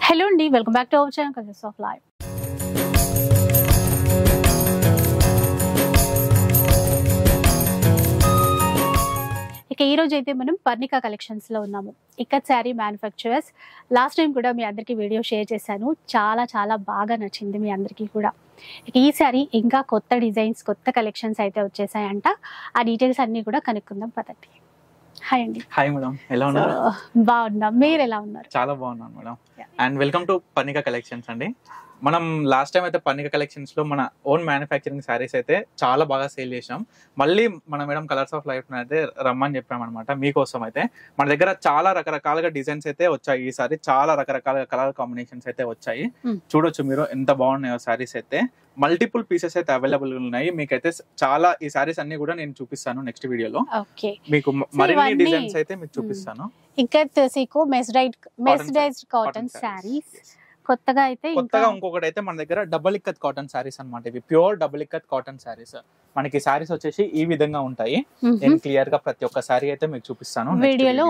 Hello అండి, welcome back to our channel colours of life. ఇక ఈ రోజు అయితే మనం పర్ణికా కలెక్షన్స్ లో ఉన్నాము. Ikat sari manufacturers. Last time కూడా మీ అందరికీ వీడియో షేర్ చేశాను, చాలా బాగా నచ్చింది మీ అందరికీ కూడా. ఇక ఈ శారీ ఇంకా కొత్త డిజైన్స్, కొత్త కలెక్షన్స్ అయితే వచ్చేసాయంట. ఆ డీటెయిల్స్ అన్ని కూడా కనుక్కుందాం పదండి. హాయ్ అండి. హాయ్ మేడం, ఎలా ఉన్నారు? బాగున్నాం, మీరు ఎలా ఉన్నారు? చాలా బాగున్నాను madam. And welcome to Parnika collections అండి. మనం లాస్ట్ టైం అయితే పర్ణికా కలెక్షన్స్ లో మన ఓన్ మ్యానుఫ్యాక్చరింగ్ శారీస్ అయితే చాలా బాగా సేల్ చేసాం. మళ్ళీ మన మేడం కలర్స్ ఆఫ్ లైఫ్ అయితే రమ్మని చెప్పామన్నమాట మీకోసం. అయితే మన దగ్గర చాలా రకరకాలుగా డిజైన్స్ అయితే వచ్చాయి. ఈసారి చాలా రకరకాల కలర్ కాంబినేషన్స్ అయితే వచ్చాయి. చూడొచ్చు మీరు ఎంత బాగున్నాయో శారీస్ అయితే. మల్టిపుల్ పీసెస్ అయితే అవైలబుల్ ఉన్నాయి. మీకైతే చాలా ఈ శారీస్ అన్ని కూడా నేను చూపిస్తాను నెక్స్ట్ వీడియోలో. మీకు మరిన్ని డిజైన్స్ అయితే మీకు చూపిస్తాను. ఇక్కత్ సీకో మెస్రైజ్డ్ కాటన్ శారీస్ కొత్తగా ఇంకొకటి అయితే మన దగ్గర డబుల్ ఇక్కత్ కాటన్ శారీస్ అన్నమాట. ఇవి pure double ikat cotton saris. మనకి శారీస్ వచ్చేసి ఈ విధంగా ఉంటాయి. నేను క్లియర్ గా ప్రతి ఒక్క శారీ అయితే మీకు చూపిస్తాను వీడియోలో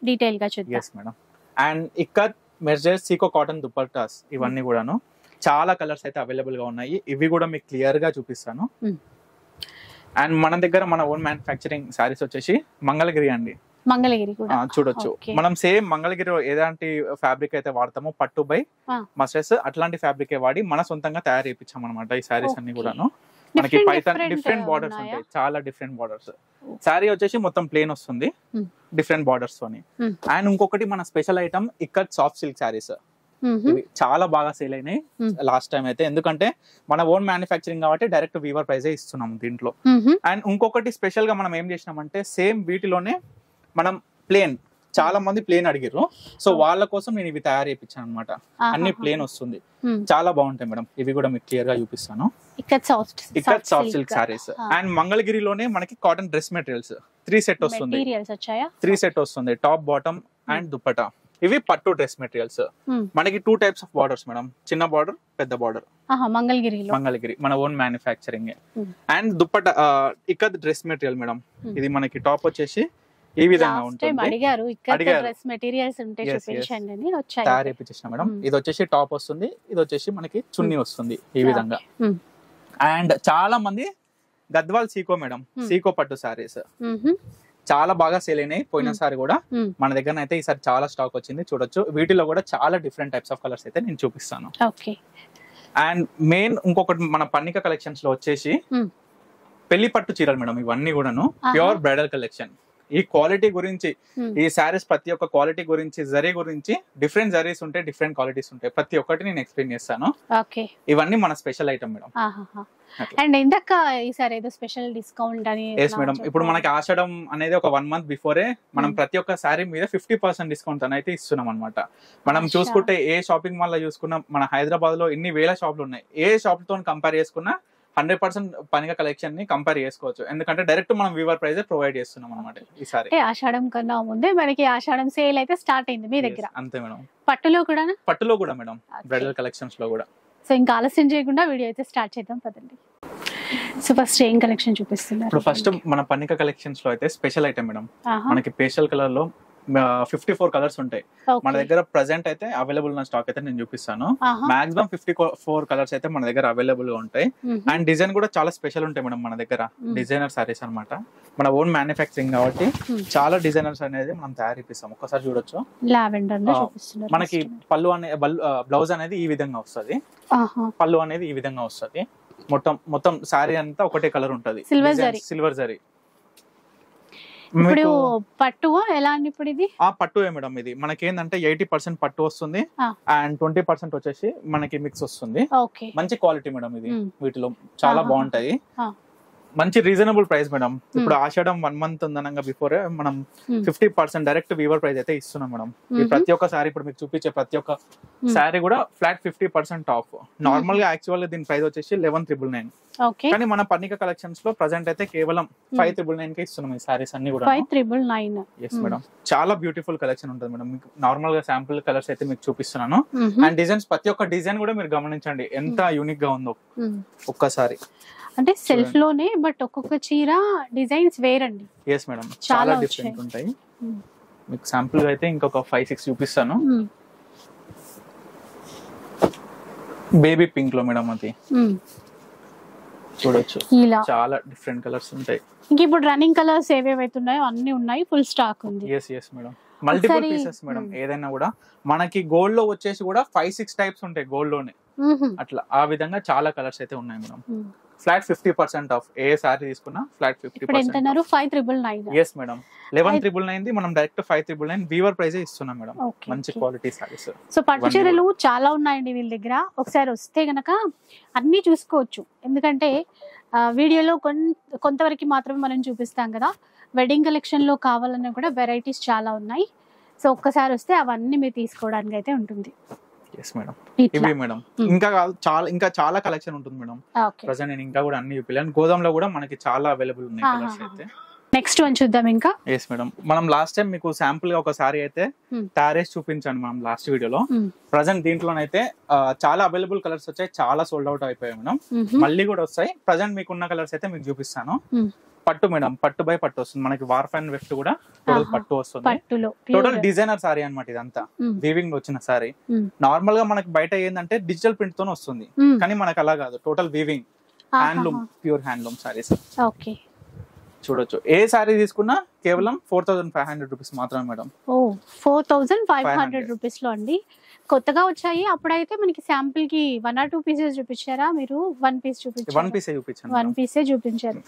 డీటెయిల్ గా చూద్దాం. yes madam. And ikat mercerised సీకో కాటన్ దుపట్టాస్ ఇవన్నీ కూడాను చాలా కలర్స్ అయితే అవైలబుల్ గా ఉన్నాయి. ఇవి కూడా మీకు క్లియర్ గా చూపిస్తాను. అండ్ మన దగ్గర మన ఓన్ మ్యానుఫ్యాక్చరింగ్ శారీస్ వచ్చేసి మంగళగిరి అండి. మంగళగిరి కూడా చూడొచ్చు. మనం సేమ్ మంగళగిరి ఎలాంటి ఫ్యాబ్రిక్ అయితే వాడతామో పట్టు బై మస్టర్స్ అట్లాంటి ఫ్యాబ్రిక్ వాడి మన సొంతంగా తయారు చేయించాం అనమాట. ఈ శారీస్ అన్ని కూడాను మనకి పైథాన్ డిఫరెంట్ బార్డర్స్ ఉంటాయి, చాలా డిఫరెంట్ బార్డర్స్. శారీ వచ్చేసి మొత్తం ప్లేన్ వస్తుంది డిఫరెంట్ బార్డర్స్ తోని. అండ్ ఇంకొకటి మన special item ikat soft silk saris. చాలా బాగా సేల్ అయినాయి లాస్ట్ టైం అయితే, ఎందుకంటే మన ఓన్ మ్యానుఫ్యాక్చరింగ్ కాబట్టి డైరెక్ట్ వీవర్ ప్రైజే ఇస్తున్నాం దీంట్లో. అండ్ ఇంకొకటి స్పెషల్ గా మనం ఏం చేసినామంటే సేమ్ వీటిలోనే మనం ప్లేన్, చాలా మంది ప్లేన్ అడిగారు, సో వాళ్ళ కోసం నేను ఇవి తయారు చేయించాను అనమాట. అన్ని ప్లేన్ వస్తుంది, చాలా బాగుంటాయి మేడం. ఇవి కూడా మీకు క్లియర్ గా చూపిస్తాను. Ikat soft silk saris. And మంగళగిరిలోనే మనకి కాటన్ డ్రెస్ మెటీరియల్స్ 3 సెట్ వస్తుంది. 3 సెట్ వస్తుంది, టాప్ బాటమ్ అండ్ దుపట్టా. ఇవి పట్టు డ్రెస్ మెటీరియల్స్. మనకి 2 టైప్స్ ఆఫ్ బార్డర్స్ మేడం, చిన్న బార్డర్ పెద్ద బార్డర్. మంగళగిరి మన own manufacturing. And dupatta ikat dress material madam. ఇది మనకి టాప్ వచ్చేసి ఈ విధంగా ఉంటుంది. అడిగారు డ్రెస్ మెటీరియల్స్ ఉంటే చూపించండి అని వచ్చాయి, తయారు చేయించేసిన మేడం. ఇది వచ్చేసి టాప్ వస్తుంది, ఇది వచ్చేసి మనకి చున్నీ వస్తుంది ఈ విధంగా. అండ్ చాలా మంది గద్వాల్ సీకో మేడం, సీకో పట్టు సారీస్ చాలా బాగా సేల్ అయినాయి పోయినసారి కూడా. మన దగ్గర అయితే ఈసారి చాలా స్టాక్ వచ్చింది. చూడొచ్చు, వీటిలో కూడా చాలా డిఫరెంట్ టైప్స్ ఆఫ్ కలర్స్ అయితే నేను చూపిస్తాను. అండ్ మెయిన్ ఇంకొకటి మన పర్ణికా కలెక్షన్స్ లో వచ్చేసి పెళ్లి పట్టు చీరలు మేడం. ఇవన్నీ కూడాను ప్యూర్ బ్రైడల్ కలెక్షన్. ఈ క్వాలిటీ గురించి, ఈ శారీస్ ప్రతి ఒక్క క్వాలిటీ గురించి, జరీ గురించి, డిఫరెంట్ జరీస్ ఉంటాయి, డిఫరెంట్ క్వాలిటీస్ ఉంటాయి. ప్రతి ఒక్కటి నేను ఎక్స్ప్లెయిన్ చేస్తాను. ఇవన్నీ మన స్పెషల్ ఐటమ్ మేడం. అండ్ ఇందాక ఈసారి ఏదో స్పెషల్ డిస్కౌంట్ అని. ఎస్ మేడం, ఇప్పుడు మనకి ఆషాఢం అనేది ఒక 1 మంత్ బిఫోరే మనం ప్రతి ఒక్క శారీ మీద 50% డిస్కౌంట్ అని అయితే ఇస్తున్నాం అనమాట. మనం చూసుకుంటే ఏ షాపింగ్ మాల్ లో చూసుకున్నా, మన హైదరాబాద్ లో ఎన్ని వేల షాపులు ఉన్నాయి, ఏ షాప్ తో కంపేర్ చేసుకున్నా 100% పర్ణికా కలెక్షన్ ని కంపేర్ చేసుకోవచ్చు. ఎందుకంటే డైరెక్ట్ మనం వీవర్ ప్రైస్ ప్రొవైడ్ చేస్తున్నాం అనమాట. ఈసారి ఆషాఢం కన్నా ముందే మనకి ఆషాఢం సేల్ అయితే స్టార్ట్ అయింది మీ దగ్గర. అంతే మేడం. పట్టులో కూడా మేడం, బ్రైడల్ కలెక్షన్స్ లో కూడా. సో ఇంకా ఆలస్యం చేయకుండా వీడియో అయితే స్టార్ట్ చేద్దాం పదండి. సో ఫస్ట్ ఏం కలెక్షన్ చూపిస్తున్నారు? ఇప్పుడు ఫస్ట్ మన పర్ణికా కలెక్షన్స్ లో అయితే స్పెషల్ ఐటమ్ మేడం. మనకి పేస్టల్ కలర్ లో 54 కలర్స్ ఉంటాయి మన దగ్గర. ప్రెసెంట్ అయితే అవైలబుల్ ఉన్న స్టాక్ అయితే నేను చూపిస్తాను. మాక్సిమం 54 కలర్స్ అయితే మన దగ్గర అవైలబుల్ గా ఉంటాయి. అండ్ డిజైన్ కూడా చాలా స్పెషల్ ఉంటాయి మేడం మన దగ్గర. డిజైనర్ సారీస్ అనమాట, మన ఓన్ మ్యానుఫ్యాక్చరింగ్ కాబట్టి చాలా డిజైనర్స్ అనేది మనం తయారు చేపిస్తాం. ఒక్కసారి చూడొచ్చు, మనకి పళ్ళు అనే బ్లౌజ్ అనేది ఈ విధంగా వస్తుంది, పళ్ళు అనేది ఈ విధంగా వస్తుంది. మొత్తం సారీ అంతా ఒకటే కలర్ ఉంటది, సిల్వర్ జరీ. ఇప్పుడు పట్టు ఎలా అండి? ఇప్పుడు ఇది పట్టు మేడం. ఇది మనకి ఏంటంటే 80% పట్టు వస్తుంది అండ్ 20% వచ్చేసి మనకి మిక్స్ వస్తుంది. మంచి క్వాలిటీ మేడం ఇది. వీటిలో చాలా బాగుంటాయి, మంచి రీజనబుల్ ప్రైస్ మేడం. ఇప్పుడు ఆషాఢం 1 మంత్ ఉందనగా బిఫోర్ మనం 50% డైరెక్ట్ వీవర్ ప్రైస్ అయితే ఇస్తున్నాం మేడం. ప్రతి ఒక్క సారీ ఇప్పుడు మీకు చూపించే ప్రతి ఒక్క సారీ కూడా ఫ్లాట్ 50% ఆఫ్. నార్మల్ గా యాక్చువల్ దీని ప్రైస్ వచ్చేసి 11,999. కానీ మన పర్ణికా కలెక్షన్స్ లో ప్రెసెంట్ అయితే కేవలం 5,999 కి ఇస్తున్నాం ఈ సారీస్ అన్ని కూడా. 5,999. ఎస్ మేడం, చాలా బ్యూటిఫుల్ కలెక్షన్ ఉంటుంది మేడం. మీకు నార్మల్ గా శాంపుల్ కలర్స్ అయితే మీకు చూపిస్తున్నాను. అండ్ డిజైన్స్, ప్రతి ఒక్క డిజైన్ కూడా మీరు గమనించండి ఎంత యూనిక్ గా ఉందో ఒక్కసారి. అంటే సెల్ఫ్ లోనే బట్ ఒక్కొక్క చీర డిజైన్స్ వేరండి. ఎస్ మేడం, చాలా డిఫరెంట్ ఉంటాయి. మీకు శాంపుల్ గా అయితే ఇంకొక 5-6 చూపిస్తాను. బేబీ పింక్ లో మేడం అది చూడొచ్చు, ఇలా చాలా డిఫరెంట్ కలర్స్ ఉంటాయి. ఇంక ఇప్పుడు రన్నింగ్ కలర్స్ ఏవేవైతే ఉన్నాయో అన్ని ఉన్నాయి, ఫుల్ స్టాక్ ఉంది. Yes madam, multiple pieces madam. ఏదైనా కూడా మనకి గోల్డ్ లో వచ్చేసి కూడా 5-6 టైప్స్ ఉంటాయి గోల్డ్ లోనే. అట్లా ఆ విధంగా చాలా కలర్స్ అయితే ఉన్నాయి madam. Flat 50% of. A sorry తీసుకున్నా ఫ్లాట్ 50%. 5,999. ఎస్ మేడం, 11,999 మనం డైరెక్ట్ 5,999 వీవర్ ప్రైస్ ఇస్తున్నాం మేడం. మంచి క్వాలిటీ సారీస్. సో పట్టు చీరలు చాలా ఉన్నాయండి వీళ్ళ దగ్గర. ఒకసారి వస్తే గనక అన్ని చూసుకోవచ్చు. ఎందుకంటే వీడియోలో కొంతవరకు మాత్రమే మనం చూపిస్తాం కదా. వెడ్డింగ్ కలెక్షన్ లో కావాలన్నా కూడా వెరైటీస్ చాలా ఉన్నాయి. సో ఒక్కసారి వస్తే అవన్నీ మీరు తీసుకోవడానికి అయితే ఉంటుంది. ఎస్ మేడం, ఇవి మేడం ఇంకా చాలా కలెక్షన్ ఉంటుంది మేడం. ప్రెజెంట్ నేను ఇంకా కూడా అన్ని చూపిలేను. గోదాంలో కూడా మనకి చాలా అవైలబుల్ ఉన్నాయి కలర్స్ అయితే. నెక్స్ట్ వన్ చూద్దాం ఇంకా. ఎస్ మేడం, మనం లాస్ట్ టైం మీకు శాంపుల్ గా ఒక సారీ అయితే టారెస్ చూపించాను మనం లాస్ట్ వీడియోలో. ప్రెజెంట్ దీంట్లోనైతే చాలా అవైలబుల్ కలర్స్ వచ్చాయి, చాలా సోల్డ్ అవుట్ అయిపోయాయి మేడం. మళ్ళీ కూడా వస్తాయి. ప్రెజెంట్ మీకున్న కలర్స్ అయితే మీకు చూపిస్తాను. పట్టు మేడం, పట్టు బై పట్టు వస్తుంది మనకి. వార్ఫ్ అండ్ వెఫ్ట్ కూడా టోటల్ పట్టు వస్తుంది. టోటల్ డిజైనర్ సారీ అన్నమాట ఇదంతా. వీవింగ్ వచ్చిన సారీ. నార్మల్ గా మనకి బయట ఏంటంటే డిజిటల్ ప్రింట్ తో వస్తుంది, కానీ మనకు అలా కాదు. Total weaving, handloom, pure handloom saris. చూడొచ్చు. ఏ సారీ తీసుకున్నా కేవలం 4,500 రూపీస్ మాత్రమే మేడం. 4,500 రూపీస్ లో అండి. కొత్తగా వచ్చాయి. అప్పుడైతే మనకి శాంపుల్ కి 1 or 2 పీసెస్ చూపించారా మీరు? 1 పీస్ చూపించారు. 1 పీసే చూపించాను. 1 పీసే చూపించారు.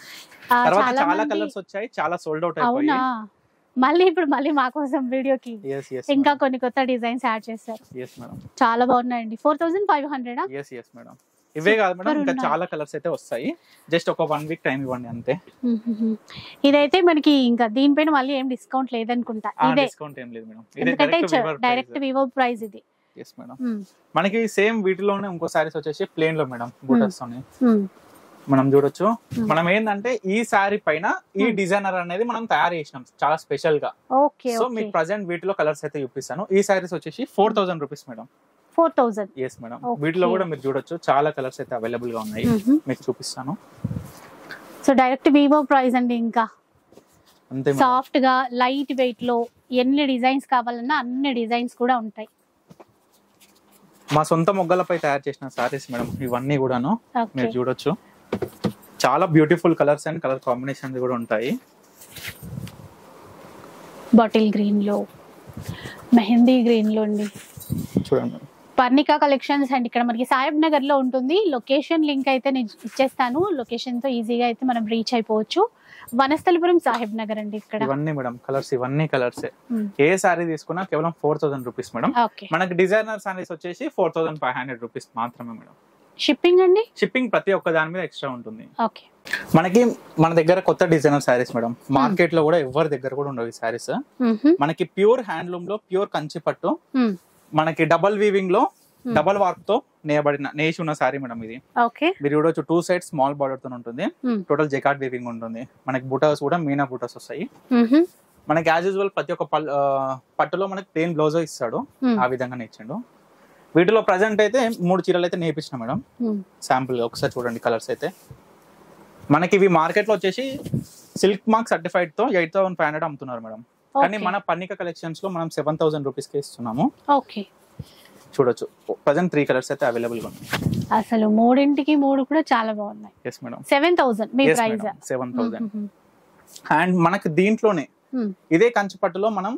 తర్వాత చాలా కలర్స్ వచ్చాయి, చాలా సోల్డ్ అవుట్ అయిపోయాయి. అవునా? మళ్ళీ మా కోసం వీడియోకి ఇంకా కొన్ని కొత్త డిజైన్స్ యాడ్ చేశారు. చాలా బాగున్నాయండి. 4,500. ఎస్ మేడం, ఇవే కాదు మేడం, ఇంకా చాలా కలర్స్ అయితే వస్తాయి. జస్ట్ ఒక 1 వీక్ టైం ఇవ్వండి అంతే. ఇదైతే మనకి ఇంకా దీనిపైన మళ్ళీ ఏం డిస్కౌంట్ లేదనుకుంటా. ఇదే డిస్కౌంట్ ఏం లేదు మేడం, ఎందుకంటే డైరెక్ట్ వివో ప్రైస్ ఇది. ఎస్ మేడం, మనకి సేమ్ వీటిలోనే ఇంకో సారీస్ వచ్చేసి ప్లేన్ లో మేడం బూటస్ తోని మనం చూడొచ్చు. మనం ఏంటంటే ఈ సారీ పైన ఈ డిజైనర్ అనేది మనం తయారు చేసినాం చాలా స్పెషల్ గా. సో మీకు ప్రెసెంట్ వీటిలో కలర్స్ అయితే చూపిస్తాను. ఈ సారీస్ వచ్చేసి 4,000 రూపీస్ మేడం. 4,000. ఎస్ మేడం, వీటిలో కూడా మీరు చూడొచ్చు చాలా కలర్స్ అయితే అవైలబుల్ గా ఉన్నాయి. మీకు చూపిస్తాను. సో డైరెక్ట్ వివో ప్రైస్ అండి. ఇంకా సాఫ్ట్ గా లైట్ వెయిట్ లో ఎన్ని డిజైన్స్ కావాలన్నా అన్ని డిజైన్స్ కూడా ఉంటాయి. మా సొంత మొగ్గలపై తయారు చేసిన సారీస్ మేడం ఇవన్నీ కూడాను. మీరు చూడొచ్చు, చాలా beautiful colours and colour combinations కూడా ఉంటాయి. బాటిల్ గ్రీన్ లో, మెహందీ గ్రీన్ లో అండి. చూడండి, పర్ణికా కలెక్షన్స్ అండ్ ఇక్కడ మనకి సాహెబ్ నగర్ లో ఉంటుంది. లొకేషన్ లింక్ అయితే నేను ఇచ్చేస్తాను. లొకేషన్ తో ఈజీగా అయితే మనం రీచ్ అయిపోవచ్చు. వనస్థలిపురం సాహెబ్ నగర్ అండి. ఇక్కడ ఇవన్నీ మేడం కలర్స్, ఇవన్నీ కలర్స్. ఏ సారీ తీసుకున్నా కేవలం 4,000 రూపీస్ మేడం. మనకి డిజైనర్ సారీస్ వచ్చేసి 4,500 రూపీస్ మాత్రమే మేడం. షిప్పింగ్ అండి? షిప్పింగ్ ప్రతి ఒక్క దాని మీద ఎక్స్ట్రా ఉంటుంది. మనకి మన దగ్గర కొత్త డిజైనర్ సారీస్ మేడం. మార్కెట్ లో కూడా ఎవరి దగ్గర కూడా ఉండవు ఈ సారీస్. మనకి ప్యూర్ హ్యాండ్లూమ్ లో ప్యూర్ కంచి పట్టు, మనకి డబల్ వీవింగ్ లో డబల్ వార్ప్ తో నేసి ఉన్న సారీ మేడం ఇది. మీరు చూడొచ్చు, 2 sides స్మాల్ బార్డర్ తో ఉంటుంది. టోటల్ జెకార్డ్ వీవింగ్ ఉంటుంది. మనకి బూటాస్ కూడా మీనా బూటాస్ వస్తాయి. మనకి యాజ్ యూజువల్ ప్రతి ఒక్క పట్టులో మనకి ప్లెయిన్ బ్లౌజ్ ఇస్తాడు, ఆ విధంగా ఇచ్చాడు. వీటిలో ప్రజెంట్ అయితే 3 చీరలు అయితే నేర్పించిన మేడం. శాంపుల్ ఒకసారి చూడండి కలర్స్ అయితే. మనకి ఇవి మార్కెట్ లో వచ్చేసి సిల్క్ మార్క్ సర్టిఫైడ్ తో 8,500 అమ్ముతున్నారు మేడం. కానీ మన పర్ణికా కలెక్షన్స్ లో మనం 7,000 రూపీస్ కి ఇస్తున్నాము. చూడొచ్చు, ప్రజెంట్ 3 కలర్స్ అయితే అవైలబుల్ గా ఉన్నాయి. అసలు 3 కూడా చాలా బాగున్నాయి. ఎస్ మేడం, 7,000 మీ ప్రైస్. 7,000. అండ్ మనకి దీంట్లోనే ఇదే కంచి పట్టులో మనం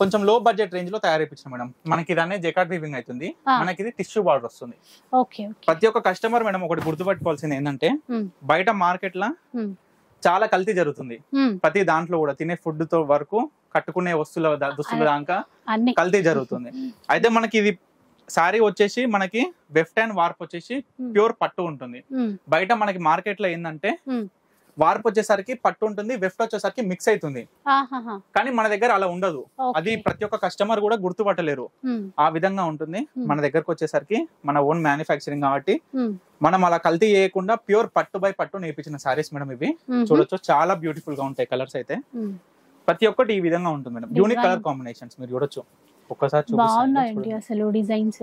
కొంచెం లో బడ్జెట్ రేంజ్ లో తయారు చేయించాం మేడం. మనకి ఇదనే జెకార్డ్ వీవింగ్ అవుతుంది. మనకి ఇది టిష్యూ బార్డర్ వస్తుంది. ప్రతి ఒక్క కస్టమర్ మేడం ఒకటి గుర్తుపెట్టుకోవాల్సింది ఏంటంటే, బయట మార్కెట్ లా చాలా కల్తీ జరుగుతుంది. ప్రతి దాంట్లో కూడా తినే ఫుడ్ తో వరకు కట్టుకునే దుస్తుల దాకా కల్తీ జరుగుతుంది. అయితే మనకి ఇది సారీ వచ్చేసి మనకి వెఫ్ట్ అండ్ వార్ప్ వచ్చేసి ప్యూర్ పట్టు ఉంటుంది. బయట మనకి మార్కెట్ లో ఏంటంటే వార్ప్ వచ్చేసరికి పట్టు ఉంటుంది, వెఫ్ట్ వచ్చేసరికి మిక్స్ అవుతుంది. కానీ మన దగ్గర అలా ఉండదు. అది ప్రతి ఒక్క కస్టమర్ కూడా గుర్తుపట్టలేరు. ఆ విధంగా ఉంటుంది. మన దగ్గరకు వచ్చేసరికి మన ఓన్ మ్యానుఫ్యాక్చరింగ్ కాబట్టి మనం అలా కల్తీ చేయకుండా ప్యూర్ పట్టు బై పట్టు నేర్పించిన సారీస్ మేడం ఇవి. చూడొచ్చు, చాలా బ్యూటిఫుల్ గా ఉంటాయి కలర్స్ అయితే. ప్రతి ఒక్కటి ఈ విధంగా ఉంటుంది మేడం. యూనిక్ కలర్ కాంబినేషన్స్ మీరు చూడొచ్చు. ఒక్కసారి డిజైన్స్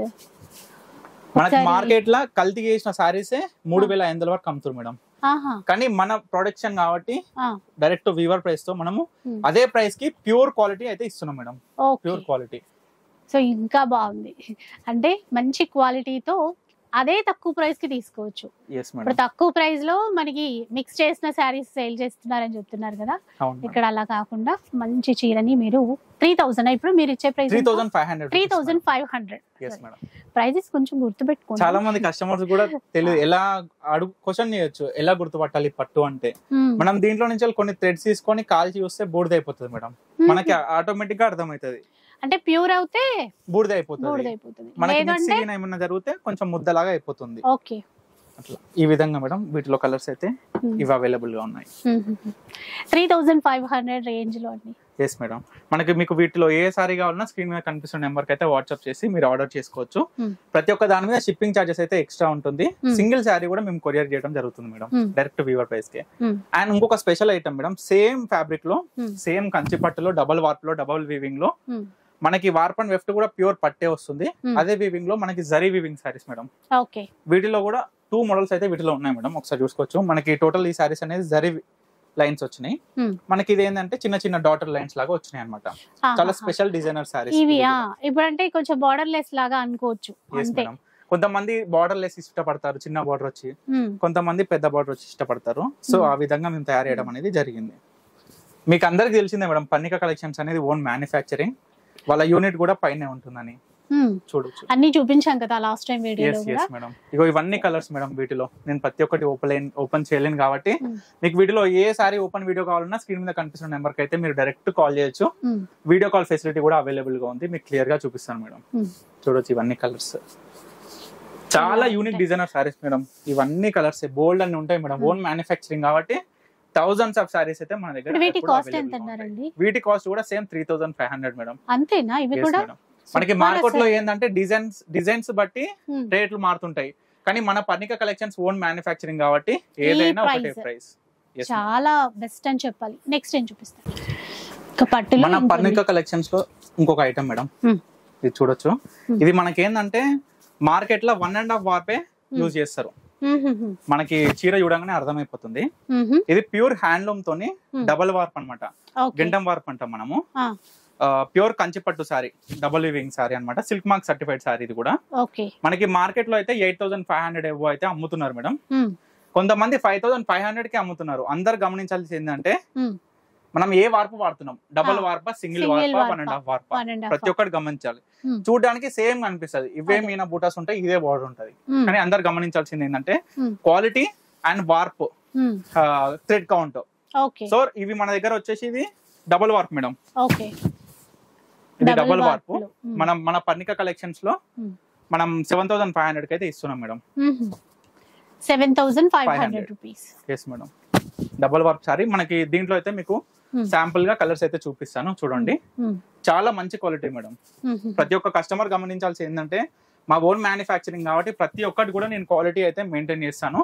మనకి మార్కెట్ లా కల్తీ చేసిన సారీస్ 3,500 వరకు అమ్ముతారు మేడం. కానీ మన ప్రొడక్షన్ కాబట్టి డైరెక్ట్ వీవర్ ప్రైస్ తో మనము అదే ప్రైస్ కి ప్యూర్ క్వాలిటీ అయితే ఇస్తున్నాం మేడం. Pure quality. సో ఇంకా బాగుంది అంటే మంచి క్వాలిటీతో అదే తక్కువ ప్రైస్ కి తీసుకోవచ్చు. yes ఇప్పుడు మేడం తక్కువ ప్రైస్ లో మనకి మిక్స్ చేసిన శారీస్ సేల్ చేస్తున్నారని చెప్తున్నారు కదా, అవును ఇక్కడ అలా కాకుండా మంచి చీరని మీరు 3000 ఇప్పుడు మీరు ఇచ్చే ప్రైస్ 3500 3500. yes మేడం ప్రైజెస్ కొంచెం గుర్తుపెట్టుకోండి. చాలా మంది కస్టమర్స్ కూడా తెలియదు ఎలా అడుగు క్వశ్చన్ చేయొచ్చు ఎలా గుర్తుపట్టాలి పట్టు అంటే. మనం దీంట్లో నుంచి కొన్ని థ్రెడ్స్ తీసుకొని కాల్చి చూస్తే బూడిద అయిపోతుంది మేడం, మనకి ఆటోమేటిక్ గా అర్థమవుతుంది. అంటే ప్యూర్ అవుతే బూడిద అయిపోతుంది, మనకి మిక్సింగ్ ఏమన్నా జరిగితే కొంచెం ముద్దలాగా అయిపోతుంది. ఓకే అట్లా ఈ విధంగా మేడం వీటిలో కలర్స్ అయితే ఇవి అవైలబుల్ గా ఉన్నాయి. 3500 రేంజ్ లో అండి. ఎస్ మేడం, మనకి మీకు వీటిలో ఏ సారీ కావాలన్నా స్క్రీన్ మీద కనిపిస్తున్న నెంబర్ కి అయితే వాట్సాప్ చేసి మీరు ఆర్డర్ చేసుకోవచ్చు. ప్రతి ఒక్క దాని మీద షిప్పింగ్ చార్జెస్ అయితే ఎక్స్ట్రా ఉంటుంది. సింగిల్ సారీ కూడా మేము కొరియర్ చేయడం జరుగుతుంది మేడం, డైరెక్ట్ వీవర్ ప్రైస్ కి. అండ్ ఇంకొక special item madam, same fabric లో సేమ్ కంచి పట్టులో డబల్ వార్ప్ లో డబల్ వీవింగ్ లో మనకి వార్ప్ అండ్ వెఫ్ట్ కూడా ప్యూర్ పట్టే వస్తుంది. అదే వీవింగ్ లో మనకి zari weaving saris madam. Okay వీటిలో కూడా 2 మోడల్స్ అయితే వీటిలో ఉన్నాయి మేడం, ఒకసారి చూసుకోవచ్చు. మనకి టోటల్ ఈ సారీస్ అనేది జరీ లైన్స్ వచ్చినాయి, మనకి ఇది ఏంటంటే చిన్న చిన్న డాటర్ లైన్స్ లాగా వచ్చినాయి అన్నమాట. చాలా స్పెషల్ డిజైనర్ సారీస్ ఇవి. ఇప్పుడు అంటే కొంచెం బార్డర్ లెస్ లాగా అనుకోవచ్చు. కొంతమంది బార్డర్ లెస్ ఇష్టపడతారు, చిన్న బార్డర్ వచ్చి, కొంతమంది పెద్ద బార్డర్ వచ్చి ఇష్టపడతారు. సో ఆ విధంగా మేము తయారు చేయడం అనేది జరిగింది. మీకు అందరికి తెలిసిందే మేడం, పర్ణిక కలెక్షన్స్ అనేది ఓన్ మ్యానుఫ్యాక్చరింగ్, వాళ్ళ యూనిట్ కూడా పైనే ఉంటుందని చూడొచ్చు. అన్ని చూపించాం కదా లాస్ట్ టైం వీడియోలో కూడా. మేడం ఇగో ఇవన్నీ కలర్స్ మేడం, వీటిలో నేను ప్రతి ఒక్కటి ఓపెన్ చేయలేను కాబట్టి మీకు వీడియోలో ఏ సారీ ఓపెన్ వీడియో కావాలన్నా స్క్రీన్ మీద కనిపిస్తున్న నెంబర్ కి అయితే మీరు డైరెక్ట్ కాల్ చేయొచ్చు. వీడియో కాల్ ఫెసిలిటీ కూడా అవైలబుల్ గా ఉంది, మీకు క్లియర్ గా చూపిస్తాను మేడం. చూడొచ్చు ఇవన్నీ కలర్స్, చాలా యూనిక్ డిజైనర్ సారీస్ మేడం. ఇవన్నీ కలర్స్ బోల్డ్ అన్ని ఉంటాయి మేడం, ఓన్ మ్యానుఫ్యాక్చరింగ్ కాబట్టి థౌసండ్స్ ఆఫ్ సారీస్ అయితే మన దగ్గర. వీటి కాస్ట్ ఎంత అన్నారండి? వీటి కాస్ట్ కూడా సేమ్ 3500 మేడం. అంతేనా? ఇవి కూడా మనకి మార్కెట్ లో ఏంటంటే డిజైన్స్ బట్టి రేట్లు మారుతుంటాయి, కానీ మన పర్ణిక కలెక్షన్స్ ఓన్ మ్యానుఫ్యాక్చరింగ్ కాబట్టి ఏదైనా ఒకటే ప్రైస్. చాలా బెస్ట్ అని చెప్పాలి. నెక్స్ట్ ఏం చూపిస్తాను మన పర్ణిక కలెక్షన్స్ లో ఇంకొక ఐటమ్ మేడం, ఇది చూడొచ్చు. ఇది మనకి ఏంటంటే మార్కెట్ లో 1.5 వార్పే యూజ్ చేస్తారు, మనకి చీర చూడగానే అర్థమైపోతుంది. ఇది ప్యూర్ హ్యాండ్లూమ్ తోని డబల్ వార్ప్ అన్నమాట, గెండం వార్ప్ అంటాం మనము. ప్యూర్ కంచిపట్టు సారీ, డబుల్ వీవింగ్ సారీ అన్నమాట, సిల్క్ మార్క్ సర్టిఫైడ్ సారీ. ఇది కూడా మనకి మార్కెట్ లో అయితే 8500 ఎవ్వో అయితే అమ్ముతున్నారు మేడం. కొంతమంది 5500 కి అమ్ముతున్నారు. అందరు గమనించాల్సి ఏంటంటే మనం ఏ వార్పు వాడుతున్నాం, డబుల్ వార్పా, సింగిల్ వార్పా, 1.5 వార్పా, ప్రతి ఒక్కటి గమనించాలి. చూడడానికి సేమ్ కనిపిస్తుంది, ఇవే మీనా బూటాస్ ఉంటాయి, ఇదే బార్డర్ ఉంటది, కానీ అందరు గమనించాల్సింది ఏంటంటే quality and warp, thread count. So ఇవి మన దగ్గర వచ్చేసి ఇది డబుల్ వార్ప్ మేడం. ఇది డబుల్ వార్ప్ మన పర్ణిక కలెక్షన్స్ లో మనం 7500 కి అయితే ఇస్తున్నాం madam. 7500 rupees. yes madam, double warp sorry. మనకి దీంట్లో అయితే మీకు శాంపుల్ గా కలర్స్ అయితే చూపిస్తాను, చూడండి. చాలా మంచి క్వాలిటీ మేడం. ప్రతి ఒక్క కస్టమర్ గమనించాల్సి ఏంటంటే మా ఓన్ మ్యానుఫ్యాక్చరింగ్ కాబట్టి ప్రతి ఒక్కటి కూడా నేను క్వాలిటీ అయితే మెయింటైన్ చేస్తాను.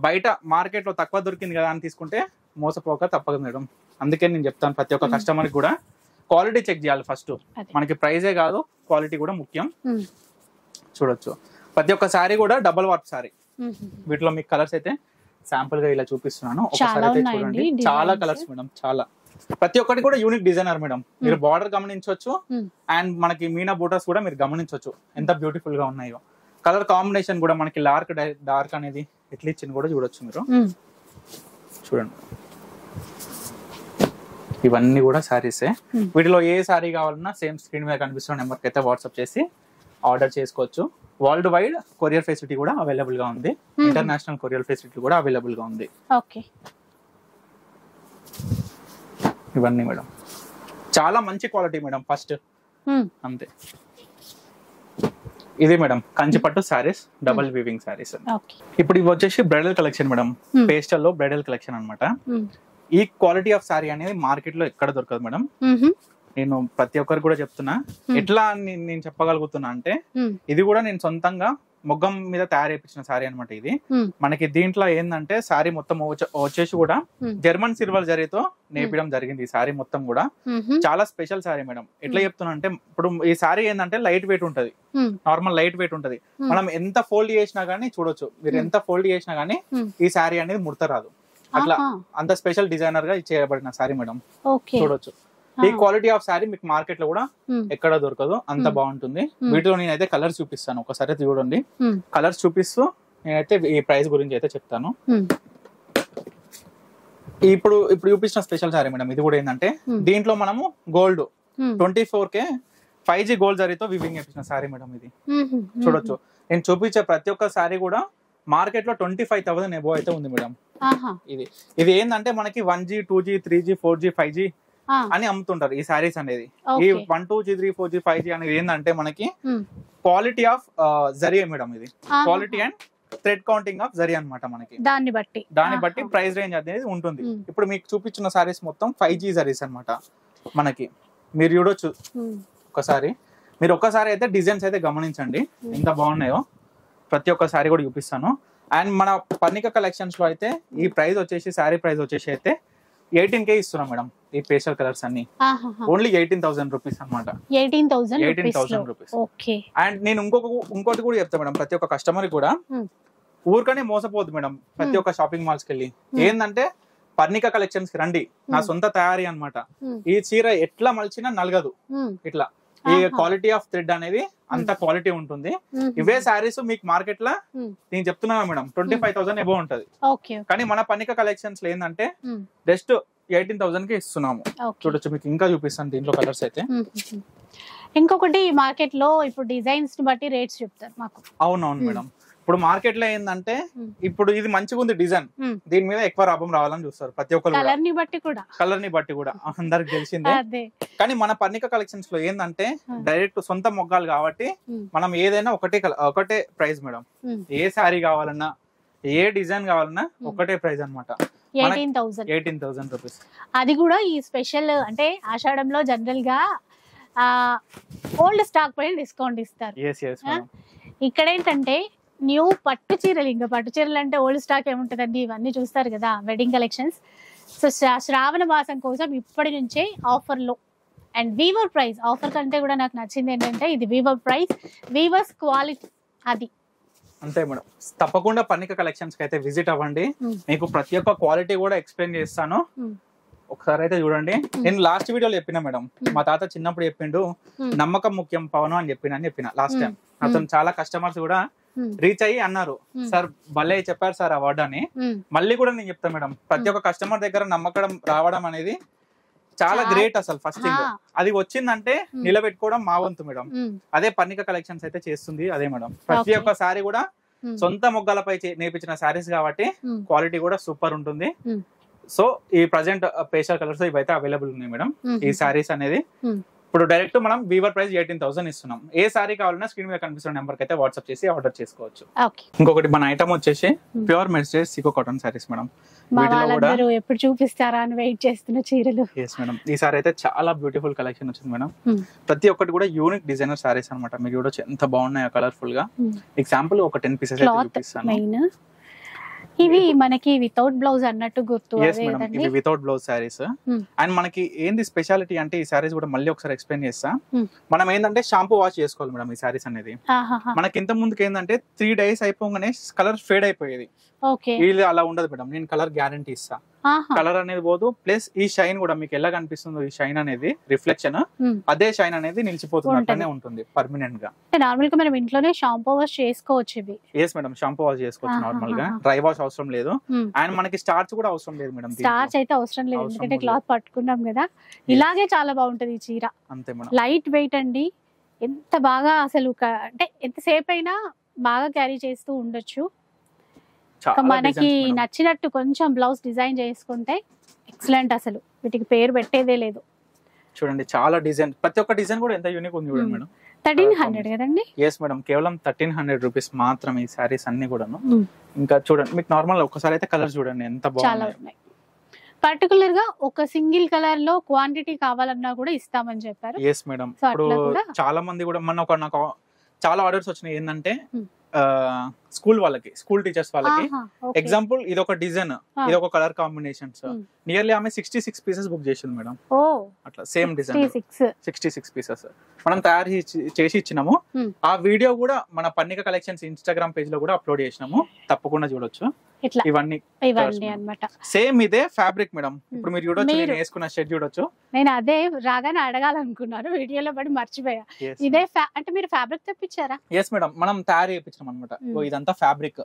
బయట మార్కెట్ లో తక్కువ దొరికింది కదా అని తీసుకుంటే మోసపోక తప్పదు మేడం. అందుకే నేను చెప్తాను ప్రతి ఒక్క కస్టమర్ కూడా క్వాలిటీ చెక్ చేయాలి ఫస్ట్. మనకి ప్రైజే కాదు, క్వాలిటీ కూడా ముఖ్యం. చూడొచ్చు ప్రతి ఒక్క సారీ కూడా డబుల్ వార్ప్ సారీ. వీటిలో మీకు కలర్స్ అయితే శాంపుల్ గా ఇలా చూపిస్తున్నాను, ఒకసారి అయితే చూడండి. చాలా కలర్స్ మేడం, చాలా. ప్రతి ఒక్కటి కూడా యూనిక్ డిజైనర్ మేడం. మీరు బార్డర్ గమనించవచ్చు అండ్ మనకి మీనా బూటాస్ కూడా మీరు గమనించవచ్చు ఎంత బ్యూటిఫుల్ గా ఉన్నాయో. కలర్ కాంబినేషన్ కూడా మనకి డార్క్ అనేది ఎట్లా ఇచ్చింది కూడా చూడొచ్చు మీరు. చూడండి ఇవన్నీ కూడా సారీసే. వీటిలో ఏ సారీ కావాలన్నా సేమ్ స్క్రీన్ మీద కనిపిస్తున్న నెంబర్ కి అయితే వాట్సాప్ చేసి ఆర్డర్ చేసుకోవచ్చు. వరల్డ్ వైడ్ కొరియర్ ఫెసిలిటీ కూడా అవైలబుల్ గా ఉంది, ఇంటర్నేషనల్ కొరియర్ ఫెసిలిటీ కూడా అవైలబుల్ గా ఉంది. ఇవన్నీ మేడం చాలా మంచి క్వాలిటీ మేడం. ఫస్ట్ అంతే. ఇది మేడం కంచిపట్టు సారీస్, డబుల్ వీవింగ్ సారీస్. ఇప్పుడు ఇవి వచ్చేసి బ్రైడల్ కలెక్షన్ మేడం, పేస్టల్ లో బ్రైడల్ కలెక్షన్ అన్నమాట. ఈ క్వాలిటీ ఆఫ్ సారీ అనేది మార్కెట్ లో ఎక్కడ దొరకదు మేడం. నేను ప్రతి ఒక్కరు కూడా చెప్తున్నా. ఎట్లా నేను చెప్పగలుగుతున్నా అంటే ఇది కూడా నేను సొంతంగా మొగ్గం మీద తయారు చేయించిన సారీ అనమాట. ఇది మనకి దీంట్లో ఏంటంటే సారీ మొత్తం వచ్చేసి కూడా జర్మన్ సిల్వర్ జరీతో నేపడం జరిగింది. ఈ సారీ మొత్తం కూడా చాలా స్పెషల్ సారీ మేడం. ఎట్లా చెప్తున్నా అంటే ఇప్పుడు ఈ సారీ ఏంటంటే లైట్ వెయిట్ ఉంటది, నార్మల్ లైట్ వెయిట్ ఉంటది. మనం ఎంత ఫోల్డ్ చేసినా గానీ చూడొచ్చు, మీరు ఎంత ఫోల్డ్ చేసినా గానీ ఈ సారీ అనేది ముడత రాదు. అట్లా అంత స్పెషల్ డిజైనర్ గా చేయబడిన సారీ మేడం. చూడొచ్చు ఈ క్వాలిటీ ఆఫ్ శారీ మీకు మార్కెట్ లో కూడా ఎక్కడ దొరకదు, అంత బాగుంటుంది. వీటిలో నేనైతే కలర్స్ చూపిస్తాను, ఒకసారి చూడండి. కలర్స్ చూపిస్తూ నేనైతే ఈ ప్రైస్ గురించి అయితే చెప్తాను. ఇప్పుడు చూపించిన స్పెషల్ శారీ మేడం, ఇది కూడా ఏంటంటే దీంట్లో మనము గోల్డ్ 24K 5G గోల్డ్ జరీతో వివింగ్ చేపించిన శారీ మేడం. ఇది చూడొచ్చు. నేను చూపించే ప్రతి ఒక్క శారీ కూడా మార్కెట్ లో 25,000 ఎబో అయితే ఉంది మేడం. ఇది ఏంటంటే మనకి 1G 2G 3G 4G 5G అని అమ్ముతుంటారు ఈ శారీస్ అనేది. ఈ 1 2G 3 4G 5G అనేది ఏంటంటే మనకి క్వాలిటీ ఆఫ్ జరీ మేడం. ఇది quality and thread counting of zari అన్నమాట. మనకి దాన్ని బట్టి ప్రైస్ రేంజ్ అనేది ఉంటుంది. ఇప్పుడు మీకు చూపించిన శారీస్ మొత్తం 5G జరీస్ అన్నమాట మనకి. మీరు చూడొచ్చు ఒకసారి, మీరు ఒక్కసారి అయితే డిజైన్స్ అయితే గమనించండి ఎంత బాగున్నాయో. ప్రతి ఒక్క శారీ కూడా చూపిస్తాను. అండ్ మన పర్ణిక కలెక్షన్స్ లో అయితే ఈ ప్రైస్ వచ్చేసి శారీ ప్రైస్ వచ్చేసి అయితే 18K ఇస్తున్నాం మేడం. ఈ పేస్టల్ కలర్స్ అన్ని ఓన్లీ 18,000 రూపీస్ అనమాట. 18,000 రూపీస్. అండ్ నేను ఇంకోటి కూడా చెప్తా మేడం, ప్రతి ఒక్క కస్టమర్ కూడా ఊరికనే మోసపోద్దు మేడం. ప్రతి ఒక్క షాపింగ్ మాల్స్ కి వెళ్ళి ఏంటంటే పర్ణిక కలెక్షన్స్ కి రండి, నా సొంత తయారీ అన్నమాట. ఈ చీర ఎట్లా మలిచినా నలగదు. ఇట్లా ఈ క్వాలిటీ ఆఫ్ థ్రెడ్ అనేది అంత క్వాలిటీ ఉంటుంది. ఇవే శారీస్ మీకు మార్కెట్ లా నేను చెప్తున్నా మేడం 25,000 ఎబో ఉంటది. కానీ మన పర్ణిక కలెక్షన్స్ లో ఏంటంటే జస్ట్ 18,000 కి ఇస్తున్నాము. చూడొచ్చు, మీకు ఇంకా చూపిస్తాను దీంట్లో కలర్స్ అయితే. ఇంకొకటి మార్కెట్ లో ఇప్పుడు డిజైన్స్ బట్టి రేట్స్ చెప్తారు మాకు. అవునవును మేడం. ఇప్పుడు మార్కెట్ లో ఏంటంటే ఇప్పుడు ఇది మంచిగా ఉంది డిజైన్, దీని మీద ఎక్కువ లాభం రావాలని చూస్తారు ప్రతి ఒక్కరు. కలర్ ని బట్టి కూడా అందరికి తెలిసిందే. కానీ మన పర్ణిక కలెక్షన్స్ లో ఏంటంటే డైరెక్ట్ సొంత మొగ్గాలు కాబట్టి మనం ఏదైనా ఒకటే ప్రైస్ మేడం. ఏ శారీ కావాలన్నా ఏ డిజైన్ కావాలన్నా ఒకటే ప్రైస్ అన్నమాట. 18,000 రూపీస్. అది కూడా ఈ స్పెషల్ అంటే ఆషాఢంలో జనరల్ గా ఓల్డ్ స్టాక్ పైన డిస్కౌంట్ ఇస్తారు. ఇక్కడ ఏంటంటే న్యూ పట్టు చీరలు, ఇంకా పట్టు చీరలు అంటే ఓల్డ్ స్టాక్ ఏముంటదండి, ఇవన్నీ చూస్తారు కదా వెడ్డింగ్ కలెక్షన్స్. సో శ్రావణ మాసం కోసం ఇప్పటి నుంచే ఆఫర్ లో అండ్ వీవర్ ప్రైస్ ఆఫర్ కంటే కూడా నాకు నచ్చింది ఏంటంటే ఇది వీవర్ ప్రైస్, వీవర్స్ క్వాలిటీ. అది అంతే మేడం. తప్పకుండా పర్ణిక కలెక్షన్స్ కి అయితే విజిట్ అవ్వండి. మీకు ప్రతి ఒక్క క్వాలిటీ కూడా ఎక్స్ప్లెయిన్ చేస్తాను. ఒకసారి అయితే చూడండి. నేను లాస్ట్ వీడియోలో చెప్పిన మేడం, మా తాత చిన్నప్పుడు చెప్పిండు నమ్మకం ముఖ్యం పవనం అని చెప్పిన లాస్ట్ టైం. అతను చాలా కస్టమర్స్ కూడా రీచ్ అయ్యి అన్నారు, సార్ భలే చెప్పారు సార్ అవార్డు అని. మళ్ళీ కూడా నేను చెప్తాను మేడం, ప్రతి ఒక్క కస్టమర్ దగ్గర నమ్మకం రావడం అనేది చాలా గ్రేట్. అసలు ఫస్ట్ థింగ్ అది వచ్చిందంటే నిలబెట్టుకోవడం మా వంతు మేడం. అదే పర్ణిక కలెక్షన్స్ అయితే చేస్తుంది అదే మేడం. ప్రతి ఒక్క సారీ కూడా సొంత మొగ్గలపై నేర్పించిన సారీస్ కాబట్టి క్వాలిటీ కూడా సూపర్ ఉంటుంది. సో ఈ ప్రజెంట్ పేస్టల్ కలర్స్ ఇవైతే అవైలబుల్ ఉన్నాయి మేడం. ఈ సారీస్ అనేది ఇప్పుడు డైరెక్ట్ మనం వీవర్ ప్రైస్ 18,000 ఇస్తున్నాం. ఏ సారీ కావాలన్నా స్క్రీన్ మీద కనిపిస్తున్న నెంబర్ కి అయితే వాట్సాప్ చేసి ఆర్డర్ చేసుకోవచ్చు. ఇంకొకటి మన ఐటమ్ వచ్చేసి pure mercerise Sikoa cotton saris madam. ఎప్పుడు చూపిస్తారా అని వెయిట్ చేస్తున్న చీరలు. ఎస్ మేడం, ఈ సారీ అయితే చాలా బ్యూటిఫుల్ కలెక్షన్ వచ్చింది మేడం. ప్రతి ఒక్కటి కూడా యూనిక్ డిజైనర్ సారీస్ అనమాట. మీరు చూడొచ్చు ఎంత బాగున్నాయో కలర్ఫుల్ గా. ఎగ్జాంపుల్ ఒక 10 పీసెస్ అయితే చూపిస్తాను. ఇవి మనకి వితౌట్ బ్లౌజ్ అన్నట్టు గుర్తు. ఇవి వితౌట్ బ్లౌజ్ సారీస్. అండ్ మనకి ఏంది స్పెషాలిటీ అంటే ఈ సారీస్ కూడా మళ్ళీ ఒకసారి ఎక్స్ప్లెయిన్ చేస్తా. మనం ఏంటంటే షాంపూ వాష్ చేసుకోవాలి మేడం ఈ సారీస్ అనేది. మనకి ఇంత ముందుకు ఏంటంటే 3 days అయిపోగానే కలర్ ఫేడ్ అయిపోయేది. వీళ్ళు అలా ఉండదు మేడం, నేను కలర్ గ్యారంటీ ఇస్తా. కలర్ అనేది పోదు, ప్లస్ ఈ షైన్ కూడా మీకు ఎలా కనిపిస్తుందో ఈ షైన్ అనేది రిఫ్లెక్షన్ అదే షైన్ అనేది నిలిచిపోతున్నట్లనే ఉంటుంది పర్మనెంట్ గా. నార్మల్ గా మనం ఇంట్లోనే షాంపూ వాష్ చేసుకోవచ్చు ఇవి. ఎస్ మేడం, షాంపూ వాష్ చేసుకోవచ్చు నార్మల్ గా. డ్రై వాష్ అవసరం లేదు. అండ్ మనకి స్టార్చ్ కూడా అవసరం లేదు మేడం. స్టార్చ్ అయితే అవసరం లేదు, ఎందుకంటే క్లాత్ పట్టుకున్నాం కదా. ఇలాగే చాలా బాగుంటది ఈ చీర. అంతే మేడం, లైట్ వెయిట్ అండి. ఎంత బాగా అసలు అంటే ఎంతసేపు అయినా బాగా క్యారీ చేస్తూ ఉండొచ్చు. మనకి నచ్చినట్టు కొంచెం బ్లౌజ్ డిజైన్ చేసుకుంటే ఎక్సలెంట్. అసలు వీటికి పేరు పెట్టేదే లేదు. చూడండి చాలా డిజైన్, ప్రతి ఒక్క డిజైన్ కూడా ఎంత యూనిక్ ఉంది చూడండి మేడం. 1300 కదండి? ఎస్ మేడం, కేవలం 1300 రూపీస్ మాత్రమే ఈ సారీస్ అన్ని కూడాను. ఇంకా చూడండి మీకు నార్మల్ ఒక్కసారి అయితే కలర్ చూడండి ఎంత బాగున్నాయి. పర్టికులర్ గా ఒక సింగిల్ కలర్ లో క్వాంటిటీ కావాలన్నా కూడా ఇస్తామని చెప్పారు. ఎస్ మేడం, ఇప్పుడు చాలా మంది కూడా నాకు చాలా ఆర్డర్స్ వచ్చినాయి. ఏంటంటే స్కూల్ వాళ్ళకి, స్కూల్ టీచర్స్ వాళ్ళకి. ఎగ్జాంపుల్ ఇది ఒక డిజైన్, ఇది ఒక కలర్ కాంబినేషన్స్. నియర్లీ ఆమె 66 పీసెస్ బుక్ చేసింది మేడం. అట్లా సేమ్ డిజైన్ 66 పీసెస్ మనం తయారు చేసి ఇచ్చినాము. ఆ వీడియో కూడా మన పర్ణిక కలెక్షన్స్ ఇన్స్టాగ్రామ్ పేజ్ లో కూడా అప్లోడ్ చేసినాము, తప్పకుండా చూడొచ్చు. ఇవన్నీ అన్నమాట. సేమ్ ఇదే ఫ్యాబ్రిక్ మేడం. ఇప్పుడు మీరు చూడొచ్చు, నేను వేసుకున్న షర్ట్ చూడొచ్చు. నేను అదే రాగానే అడగాలనుకున్నాను, వీడియోలో పడి మర్చిపోయా. ఇదే అంటే మీరు ఫ్యాబ్రిక్ తెప్పించారా? ఎస్ మేడం, మనం తయారు చేయించాం అనమాట. ఇదంతా ఫ్యాబ్రిక్.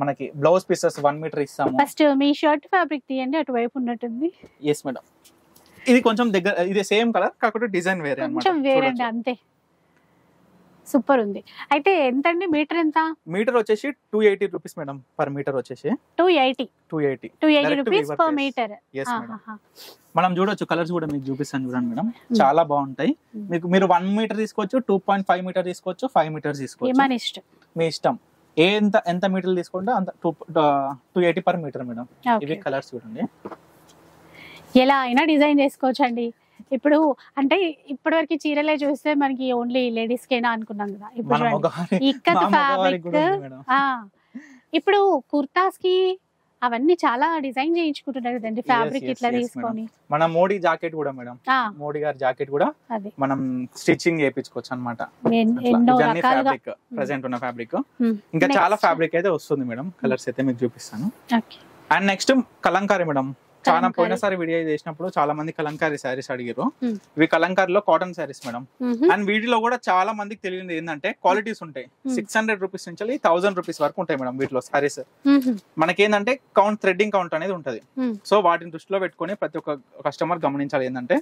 మనకి బ్లౌజ్ పీసెస్ 1 మీటర్ ఇస్తాము. ఫస్ట్ మీ షర్ట్ ఫ్యాబ్రిక్ తీయండి, అటువైపు ఉన్నట్టుంది. ఎస్ మేడం, ఇది కొంచెం దగ్గర, ఇది సేమ్ కలర్ కాకపోతే డిజైన్ వేరే అన్నమాట. కొంచెం వేరండి అంతే. సూపర్ ఉంది. అయితే ఎంత అండి మీటర్? ఎంత మీటర్ వచ్చేసి 280 రూపీస్ మేడం. పర్ మీటర్ వచ్చేసి 280 రూపీస్ పర్ మీటర్. మనం చూడొచ్చు, కలర్స్ కూడా మీకు చూపిస్తాను చూడండి మేడం, చాలా బాగుంటాయి. మీకు మీరు 1 మీటర్ తీసుకోవచ్చు, 2.5 మీటర్ తీసుకోవచ్చు, 5 మీటర్స్ తీసుకోవచ్చు, మన ఇష్టం, మీ ఇష్టం. ఎంత మీటర్లు తీసుకుంటే అంత 280 పర్ మీటర్ మేడం. ఇవి కలర్స్ చూడండి, ఎలా అయినా డిజైన్ చేసుకోవచ్చు అండి. ఇప్పుడు అంటే ఇప్పటి వరకు చీరలే చూస్తే మనకి ఓన్లీ లేడీస్ కేనా అనుకున్నాం కదా. ఇప్పుడు ఇక్కత్ ఫ్యాబ్రిక్, ఇప్పుడు కుర్తాస్ కి అవన్నీ చాలా డిజైన్ చేయించుకుంటున్నారు కదండి ఫ్యాబ్రిక్ ఇట్లా తీసుకొని. మన మోడీ జాకెట్ కూడా మేడం, మోడీ గారి జాకెట్ కూడా మనం స్టిచ్చింగ్ చేయించుకోవచ్చు అనమాట. ప్రెసెంట్ ఉన్న ఫ్యాబ్రిక్ ఇంకా చాలా ఫ్యాబ్రిక్ అయితే వస్తుంది మేడం. కలర్స్ అయితే మీకు చూపిస్తాను. And next Kalamkari madam. చాలా పోయినసారి వీడియో చేసినప్పుడు చాలా మంది కలంకారీ శారీస్ అడిగారు. ఇవి కలంకారీలో కాటన్ శారీస్ మేడం. అండ్ వీటిలో కూడా చాలా మందికి తెలియదు ఏంటంటే క్వాలిటీస్ ఉంటాయి. 600 రూపీస్ నుంచి 1000 రూపీస్ వరకు ఉంటాయి మేడం వీటిలో శారీస్. మనకేంటంటే కౌంట్, థ్రెడ్డింగ్ కౌంట్ అనేది ఉంటది. సో వాటిని దృష్టిలో పెట్టుకుని ప్రతి ఒక్క కస్టమర్ గమనించాలి ఏంటంటే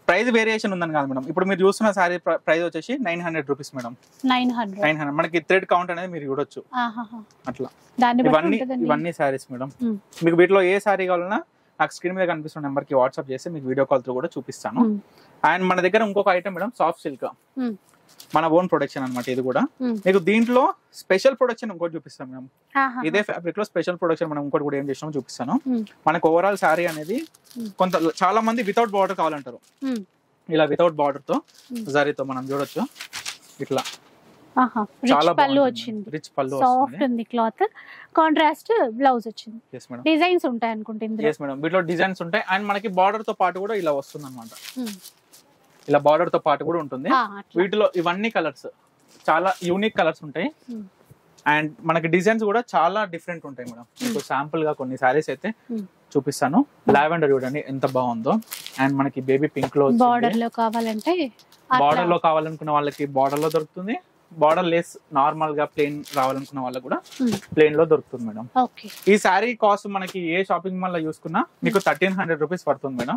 ప్రైస్ వేరియేషన్ ఉందని కాదు మేడం. ఇప్పుడు మీరు చూస్తున్న శారీ ప్రైస్ వచ్చేసి 900 రూపీస్ మేడం. 900 మనకి థ్రెడ్ కౌంట్ అనేది మీరు చూడొచ్చు. అట్లా ఇవన్నీ శారీస్ మేడం. మీకు వీటిలో ఏ శారీ కావాలన్నా నాకు స్క్రీన్ మీద కనిపిస్తున్న నెంబర్ కి వాట్సాప్ చేసి మీకు వీడియో కాల్ తో కూడా చూపిస్తాను. అండ్ మన దగ్గర ఇంకొక ఐటమ్ మేడం, సాఫ్ట్ సిల్క్, మన ఓన్ ప్రొడక్షన్ అనమాట. ఇది కూడా మీకు దీంట్లో స్పెషల్ ప్రొడక్షన్ ఇంకోటి చూపిస్తాం మేడం. ఇదే ఫ్యాబ్రిక్ లో స్పెషల్ ప్రొడక్షన్ మనం ఇంకోటి కూడా ఏం చేసినామో చూపిస్తాను. మనకు ఓవరాల్ శారీ అనేది చాలా మంది వితౌట్ బార్డర్ కావాలంటారు. ఇలా వితౌట్ బార్డర్ తో జరీతో మనం చూడొచ్చు. ఇట్లా చాలా పళ్ళు వచ్చింది, రిచ్ పళ్ళు, సాఫ్ట్ ఉంది క్లాత్, కాంట్రాస్ట్ బ్లౌజ్ వచ్చింది. డిజైన్స్ ఉంటాయి అనుకుంటుంది. yes మేడం, వీటిలో డిజైన్స్ ఉంటాయి. అండ్ మనకి బార్డర్ తో పాటు కూడా ఇలా వస్తుంది అనమాట. ఇలా బార్డర్ తో పాటు కూడా ఉంటుంది. వీటిలో ఇవన్నీ కలర్స్ చాలా యూనిక్ కలర్స్ ఉంటాయి. అండ్ మనకి డిజైన్స్ కూడా చాలా డిఫరెంట్ ఉంటాయి మేడం. మీకు శాంపుల్ గా కొన్ని సారీస్ అయితే చూపిస్తాను. లావెండర్ చూడండి ఎంత బాగుందో. అండ్ మనకి బేబీ పింక్ లో, బార్డర్ లో కావాలంటే బార్డర్ లో కావాలనుకున్న వాళ్ళకి బార్డర్ లో దొరుకుతుంది. బార్డర్ లెస్ నార్మల్ గా ప్లేన్ రావాలనుకున్న వాళ్ళకి కూడా ప్లేన్ లో దొరుకుతుంది మేడం. ఈ శారీ కాస్ట్ మనకి ఏ షాపింగ్ మాల్ లో చూసుకున్నా మీకు 1300 రూపీస్ పడుతుంది మేడం.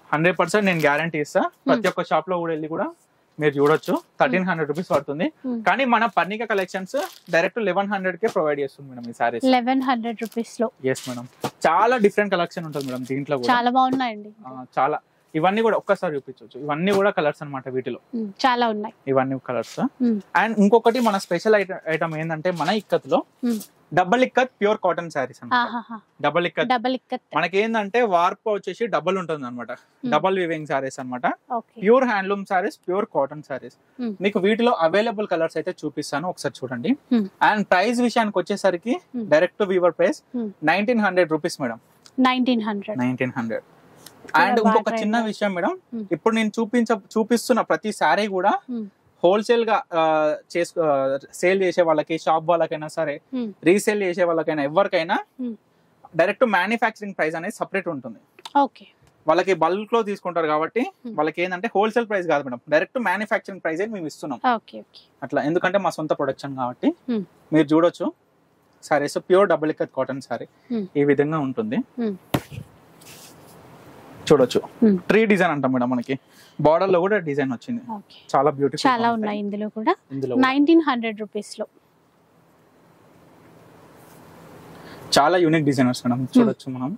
100% నేను గ్యారంటీ ఇస్తా. ప్రతి ఒక్క షాప్ లో కూడా వెళ్ళి కూడా మీరు చూడొచ్చు. 1300 రూపీస్ పడుతుంది. కానీ మన పర్ణిక కలెక్షన్స్ డైరెక్ట్ 1100 కే ప్రొవైడ్ చేస్తుంది మేడం ఈ సారీస్. 1100 రూపీస్ లో. yes మేడం, చాలా డిఫరెంట్ కలెక్షన్ ఉంటుంది మేడం దీంట్లో కూడా. చాలా బాగున్నాయండి. చాలా, ఇవన్నీ కూడా ఒక్కసారి చూపించవచ్చు. ఇవన్నీ కూడా కలర్స్ అన్నమాట. వీటిలో చాలా ఉన్నాయి, ఇవన్నీ కలర్స్. అండ్ ఇంకొకటి మన స్పెషల్ ఐటమ్ ఏంటంటే మన ఇక్కత్ లో double ikat pure cotton saris అన్నమాట. డబల్ ఇక్కత్ మనకి ఏంటంటే వార్ప్ వచ్చేసి డబల్ ఉంటుంది అనమాట. డబల్ వివింగ్ శారీస్ అన్నమాట. Pure handloom saris, pure cotton saris. మీకు వీటిలో అవైలబుల్ కలర్స్ అయితే చూపిస్తాను, ఒకసారి చూడండి. అండ్ ప్రైస్ విషయానికి వచ్చేసరికి direct weaver price 1900 rupees madam. 1900. And ఇంకొక చిన్న విషయం మేడం, ఇప్పుడు నేను చూపిస్తున్న ప్రతి శారీ కూడా హోల్సేల్ గా సేల్ చేసే వాళ్ళకి, షాప్ వాళ్ళకైనా సరే, రీసేల్ చేసే వాళ్ళకైనా, ఎవరికైనా డైరెక్ట్ మ్యానుఫ్యాక్చరింగ్ ప్రైస్ అనేది సపరేట్ ఉంటుంది. వాళ్ళకి బల్క్ లో తీసుకుంటారు కాబట్టి వాళ్ళకి ఏంటంటే హోల్సేల్ ప్రైస్ కాదు మేడం, డైరెక్ట్ మ్యానుఫ్యాక్చరింగ్ ప్రైస్ మేము ఇస్తున్నాం అట్లా. ఎందుకంటే మా సొంత ప్రొడక్షన్ కాబట్టి. మీరు చూడొచ్చు saris pure double ikat cotton sorry ఈ విధంగా ఉంటుంది. చూడొచ్చు, ట్రీ డిజైన్ అంటాం మేడం. మనకి బార్డర్ లో కూడా డిజైన్ వచ్చింది, చాలా బ్యూటిఫుల్. చాలా ఉన్నాయి ఇందులో కూడా. 1900 రూపీస్ లో చాలా యూనిక్ డిజైనర్స్ మేడం. చూడొచ్చు మనం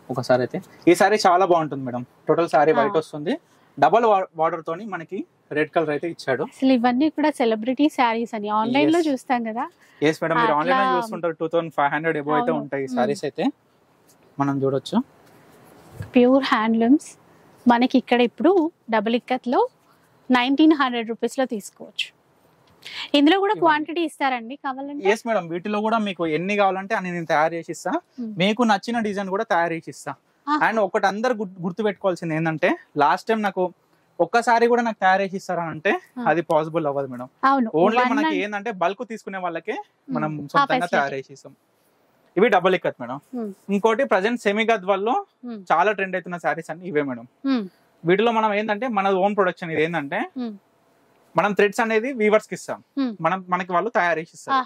ఒకసారి అయితే. ఈ సారీ చాలా బాగుంటుంది మేడం. టోటల్ సారీ వైట్ వస్తుంది, డబల్ బార్డర్ తోని మనకి రెడ్ కలర్ అయితే ఇచ్చాడు. అసలు ఇవన్నీ కూడా సెలబ్రిటీ సారీస్ అని ఆన్లైన్ లో చూస్తాం కదా. yes మేడం, మీరు ఆన్లైన్ లో చూస్తుంటారు. 2500 ఎబో అయితే ఉంటాయి సారీస్ అయితే. మనం చూడొచ్చు ప్యూర్ హ్యాండ్లూమ్స్. మనకి ఇక్కడ ఇప్పుడు డబుల్ ఇక్కత్ లో 1900 రూపీస్ లో తీసుకోవచ్చు. ఇందులో కూడా క్వాంటిటీ ఇస్తారండి కావాలంటే? ఎస్ మేడం, వీటిలో కూడా మీకు ఎన్ని కావాలంటే అన్ని నేను తయారు చేసి ఇస్తా. మీకు నచ్చిన డిజైన్ కూడా తయారు చేసి ఇస్తా. అండ్ ఒకటి అందరు గుర్తు పెట్టుకోవాల్సింది ఏంటంటే, లాస్ట్ టైం నాకు ఒక్కసారి కూడా నాకు తయారు చేసి ఇస్తారా అంటే అది పాసిబుల్ అవ్వదు మేడం. ఓన్లీ మనకి ఏంటంటే బల్క్ తీసుకునే వాళ్ళకే మనం సొంతంగా తయారు చేసి ఇస్తాం. ఇవి డబుల్ ఇక్కత్ మేడం. ఇంకోటి ప్రజెంట్ సెమీ గద్వాల్లో చాలా ట్రెండ్ అవుతున్న శారీస్ అన్ని ఇవే మేడం. వీటిలో మనం ఏంటంటే మన ఓన్ ప్రొడక్షన్. ఇది ఏంటంటే మనం థ్రెడ్స్ అనేది వీవర్స్ కి ఇస్తాం, మనకి వాళ్ళు తయారు చేసి ఇస్తారు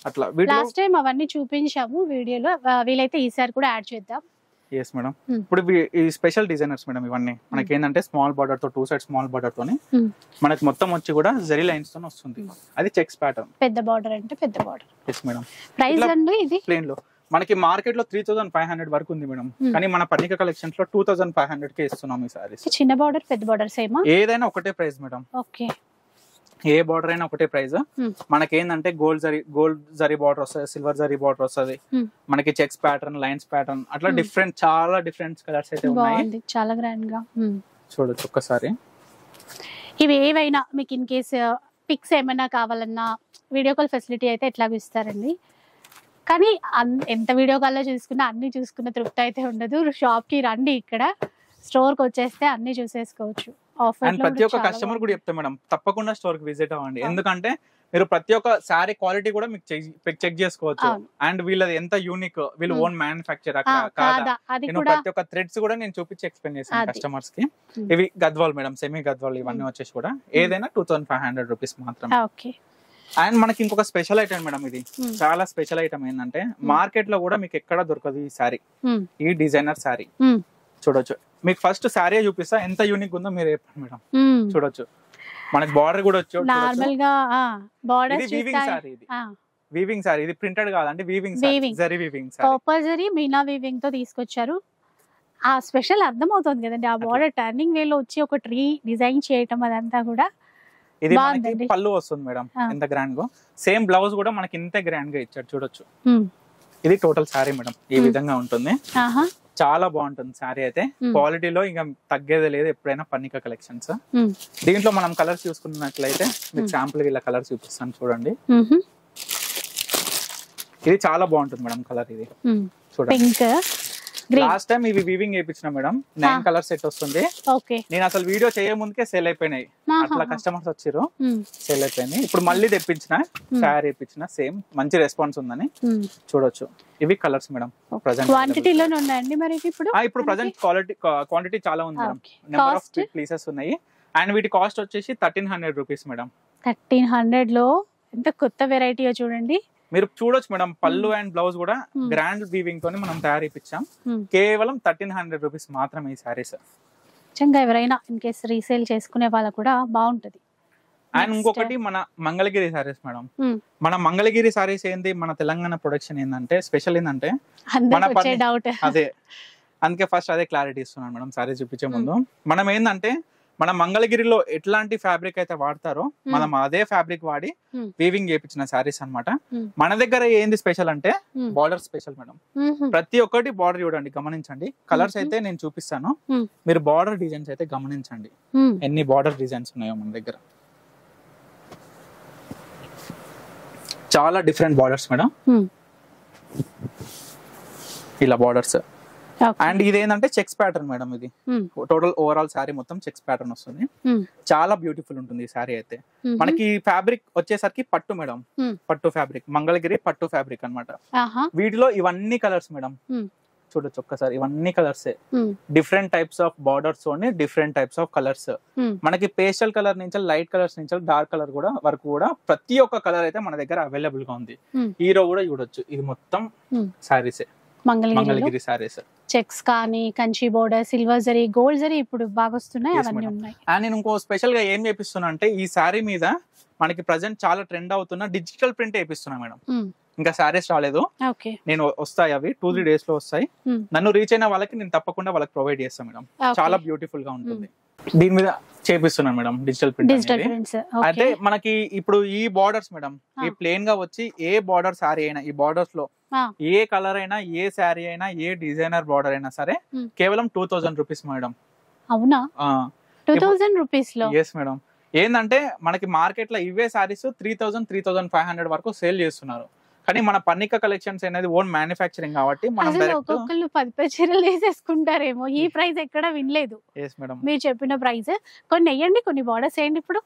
అట్లా. లాస్ట్ టైం అవన్నీ చూపించాము వీడియోలో, వీలైతే ఈసారి కూడా యాడ్ చేద్దాం. Yes madam. ఇప్పుడు ఈ స్పెషల్ డిజైనర్స్ మేడం. ఇవన్నీ మనకి ఏంటంటే స్మాల్ బార్డర్ తో, 2 సైడ్ స్మాల్ బార్డర్ తోని మనకి మొత్తం వచ్చి కూడా జరీ లైన్స్ తో వస్తుంది. అది చెక్స్ ప్యాటర్న్. పెద్ద బార్డర్ అంటే పెద్ద బార్డర్. Yes madam. ప్రైస్ అండి ఇది ప్లేన్ లో మనకి మార్కెట్ లో 3500 వరకు ఉంది మేడం. కానీ మన పర్ణిక కలెక్షన్స్ లో 2500 కే ఇస్తున్నాం ఈ సారీస్. చిన్న బార్డర్ పెద్ద బార్డర్ సేమా? ఏదైనా ఒకటే ప్రైస్ మేడం. ఓకే. ఏ బార్డర్ అయినా ఒకటే ప్రైస్. మనకి ఏంటంటే గోల్డ్ జరీ బార్డర్ వస్తుంది, సిల్వర్ జరీ బార్డర్ వస్తుంది, మనకి చెక్స్ ప్యాటర్న్, లైన్స్ ప్యాటర్న్, అట్లా డిఫరెంట్ చాలా డిఫరెంట్ కలర్స్ అయితే ఉన్నాయి. చాలా గ్రాండ్ గా చూడొచ్చు ఒక్కసారి. ఇవి ఏవైనా మీకు ఇన్ కేస్ పిక్స్ ఏమైనా కావాలన్నా వీడియో కాల్ ఫెసిలిటీ అయితే ఎట్లాగో ఇస్తారండి. కానీ ఎంత వీడియో కాల్లో చూసుకున్నా అన్ని చూసుకున్న తృప్తి అయితే ఉండదు. షాప్ కి రండి, ఇక్కడ స్టోర్ కి వచ్చేస్తే అన్ని చూసేసుకోవచ్చు. అండ్ ప్రతి ఒక్క కస్టమర్ కూడా చెప్తాం మేడం, తప్పకుండా స్టోర్ కి విజిట్ అవ్వండి. ఎందుకంటే మీరు ప్రతి ఒక్క శారీ క్వాలిటీ కూడా మీకు చెక్ చేసుకోవచ్చు. అండ్ వీళ్ళది ఎంత యూనిక్, వీళ్ళు ఓన్ మ్యానుఫ్యాక్చర్ కాదా, నేను ప్రతి ఒక్క థ్రెడ్స్ కూడా నేను చూపించి ఎక్స్ప్లెయిన్ చేశాను కస్టమర్స్ కి. ఇవి గద్వాల్ మేడం, సెమీ గద్వాల్ ఇవన్నీ వచ్చేసి కూడా ఏదైనా 2500 రూపీస్ మాత్రమే. అండ్ మనకి ఇంకొక స్పెషల్ ఐటమ్ మేడం, ఇది చాలా స్పెషల్ ఐటమ్ ఏంటంటే మార్కెట్ లో కూడా మీకు ఎక్కడ దొరకదు ఈ శారీ, ఈ డిజైనర్ శారీ. చూడొచ్చు, మీకు ఫస్ట్ శారీ చూపిస్తా ఎంత యూనిక్ ఉందో మీరు చెప్పండి మేడం. చూడొచ్చు, మనకి బార్డర్ కూడా వచ్చి నార్మల్ గా బార్డర్ వీవింగ్ శారీ. ఇది వీవింగ్ శారీ, ఇది ప్రింటెడ్ కాదండి, weaving sari, zari weaving sari, copper zari Meena weaving తో తీసుకొచ్చారు. ఆ స్పెషల్ అర్థం అవుతుంది కదండి, ఆ బార్డర్ టర్నింగ్ వే లో వచ్చి ఒక ట్రీ డిజైన్ చేయటం అదంతా కూడా. ఇది మనకి పళ్ళు వస్తుంది మేడం, ఎంత గ్రాండ్ గా. సేమ్ బ్లౌజ్ కూడా మనకి ఇంత గ్రాండ్ గా ఇచ్చారు. చూడొచ్చు, ఇది టోటల్ శారీ మేడం, ఈ విధంగా ఉంటుంది. చాలా బాగుంటుంది శారీ అయితే. క్వాలిటీలో ఇంకా తగ్గేదే లేదు ఎప్పుడైనా పర్ణిక కలెక్షన్స్. దీంట్లో మనం కలర్స్ చూసుకున్నట్లయితే మీకు శాంపుల్ ఇలా కలర్స్ చూపిస్తాను చూడండి. ఇది చాలా బాగుంటుంది మేడం కలర్. ఇది చూడండి, లాస్ట్ టైం ఇవి వీవింగ్ చేయించిన మేడం, 9 కలర్ సెట్ వస్తుంది. నేను అసలు వీడియో చేయ ముందుకే సేల్ అయిపోయినాయి, అట్లా కస్టమర్స్ వచ్చారు, సేల్ అయిపోయినాయి. ఇప్పుడు మళ్ళీ తెప్పించిన, తయారు చేయించిన, సేమ్ మంచి రెస్పాన్స్ ఉందని. చూడొచ్చు, ఇవి కలర్స్ మేడం. క్వాంటిటీలోనే ఉన్నాయండి మరి ఇప్పుడు ప్రజెంట్ క్వాంటిటీ చాలా ఉంది మేడం, నెంబర్ ఆఫ్ పీసెస్ ఉన్నాయి. అండ్ వీటి కాస్ట్ వచ్చేసి 1300 రూపీస్ మేడం. 1300 లో ఎంత కొత్త వెరైటీయో చూడండి. మీరు చూడొచ్చు మేడం, పళ్ళు అండ్ బ్లౌజ్ కూడా గ్రాండ్ వీవింగ్ తోని మనం తయారు చేయించాం. కేవలం 1300 రూపీస్ మాత్రమే ఈ సారీస్. ఎవరైనా ఇన్ కేస్ రీసేల్ చేసుకునే వాళ్ళకు కూడా బాగుంటది. అండ్ ఇంకొకటి మన మంగళగిరి సారీస్ మేడం. మన మంగళగిరి సారీస్ ఏంది, మన తెలంగాణ ప్రొడక్షన్ ఏంటంటే స్పెషల్ ఏంటంటే అదే, అందుకే ఫస్ట్ అదే క్లారిటీ ఇస్తున్నాను మేడం సారీస్ చూపించే ముందు. మనం ఏంటంటే మన మంగళగిరిలో ఎట్లాంటి ఫ్యాబ్రిక్ అయితే వాడతారో మనం అదే ఫ్యాబ్రిక్ వాడి వీవింగ్ చేయించిన సారీస్ అన్నమాట. మన దగ్గర ఏంది స్పెషల్ అంటే బార్డర్ స్పెషల్ మేడం. ప్రతి ఒక్కటి బార్డర్ చూడండి, గమనించండి. కలర్స్ అయితే నేను చూపిస్తాను, మీరు బార్డర్ డిజైన్స్ అయితే గమనించండి ఎన్ని బార్డర్ డిజైన్స్ ఉన్నాయో మన దగ్గర. చాలా డిఫరెంట్ బార్డర్స్ మేడం, ఇలా బార్డర్స్. అండ్ ఇది ఏంటంటే చెక్స్ ప్యాటర్న్ మేడం. ఇది టోటల్ ఓవరాల్ శారీ మొత్తం చెక్స్ ప్యాటర్న్ వస్తుంది. చాలా బ్యూటిఫుల్ ఉంటుంది ఈ శారీ అయితే. మనకి ఫ్యాబ్రిక్ వచ్చేసరికి పట్టు మేడం, పట్టు ఫ్యాబ్రిక్, మంగళగిరి పట్టు ఫ్యాబ్రిక్ అన్నమాట. వీటిలో ఇవన్నీ కలర్స్ మేడం, చూడొచ్చు ఒక్కసారి, ఇవన్నీ colours, different types of borders తోని డిఫరెంట్ టైప్స్ ఆఫ్ కలర్స్. మనకి పేస్టల్ కలర్ నుంచి లైట్ కలర్స్ నుంచి డార్క్ కలర్ కూడా వరకు కూడా ప్రతి ఒక్క కలర్ అయితే మన దగ్గర అవైలబుల్ గా ఉంది. హీరో కూడా చూడొచ్చు, ఇది మొత్తం సారీసే, మంగళగిరి సారీస్. చెక్స్ కానీ Kanchi border, silver zari, gold zari ఇప్పుడు బాగా వస్తున్నాయి, అవన్నీ ఉన్నాయి. అండ్ నేను ఇంకో స్పెషల్ గా ఏం చేపిస్తున్నా అంటే, ఈ శారీ మీద మనకి ప్రజెంట్ చాలా ట్రెండ్ అవుతున్న డిజిటల్ ప్రింట్ వేపిస్తున్నా మేడం. ఇంకా శారీస్ రాలేదు, నేను వస్తాయి, అవి 2-3 days లో వస్తాయి. నన్ను రీచ్ అయిన వాళ్ళకి నేను తప్పకుండా వాళ్ళకి ప్రొవైడ్ చేస్తాను మేడం. చాలా బ్యూటిఫుల్ గా ఉంటుంది. దీని మీద చేపిస్తున్నాను మేడం డిజిటల్ ప్రింట్. అయితే మనకి ఇప్పుడు ఈ బార్డర్స్ మేడం, ఈ ప్లేన్ గా వచ్చి ఏ బార్డర్ శారీ అయినా, ఈ బార్డర్స్ లో ఏ కలర్ అయినా, ఏ శారీ అయినా, ఏ డిజైనర్ బార్డర్ అయినా సరే కేవలం 2000 రూపీస్ మేడం. అవునా? 2000 రూపీస్ లో? Yes madam. ఏంటంటే మనకి మార్కెట్ లో ఇవే సారీస్ 3000 3500 వరకు సేల్ చేస్తున్నారు. కానీ మన పర్ణిక కలెక్షన్స్ అనేది ఓన్ మ్యానుఫ్యాక్చరింగ్ కాబట్టి మనం అసలు డైరెక్ట్ ఒక్కొక్కళ్ళు 10 చీరలు వేసేసుకుంటారేమో. ఈ ప్రైస్ ఎక్కడ వినలేదు ఎస్ మేడం. మీరు చెప్పిన ప్రైస్. కొన్ని వేయండి, కొన్ని బార్డర్స్ వేయండి. ఇప్పుడు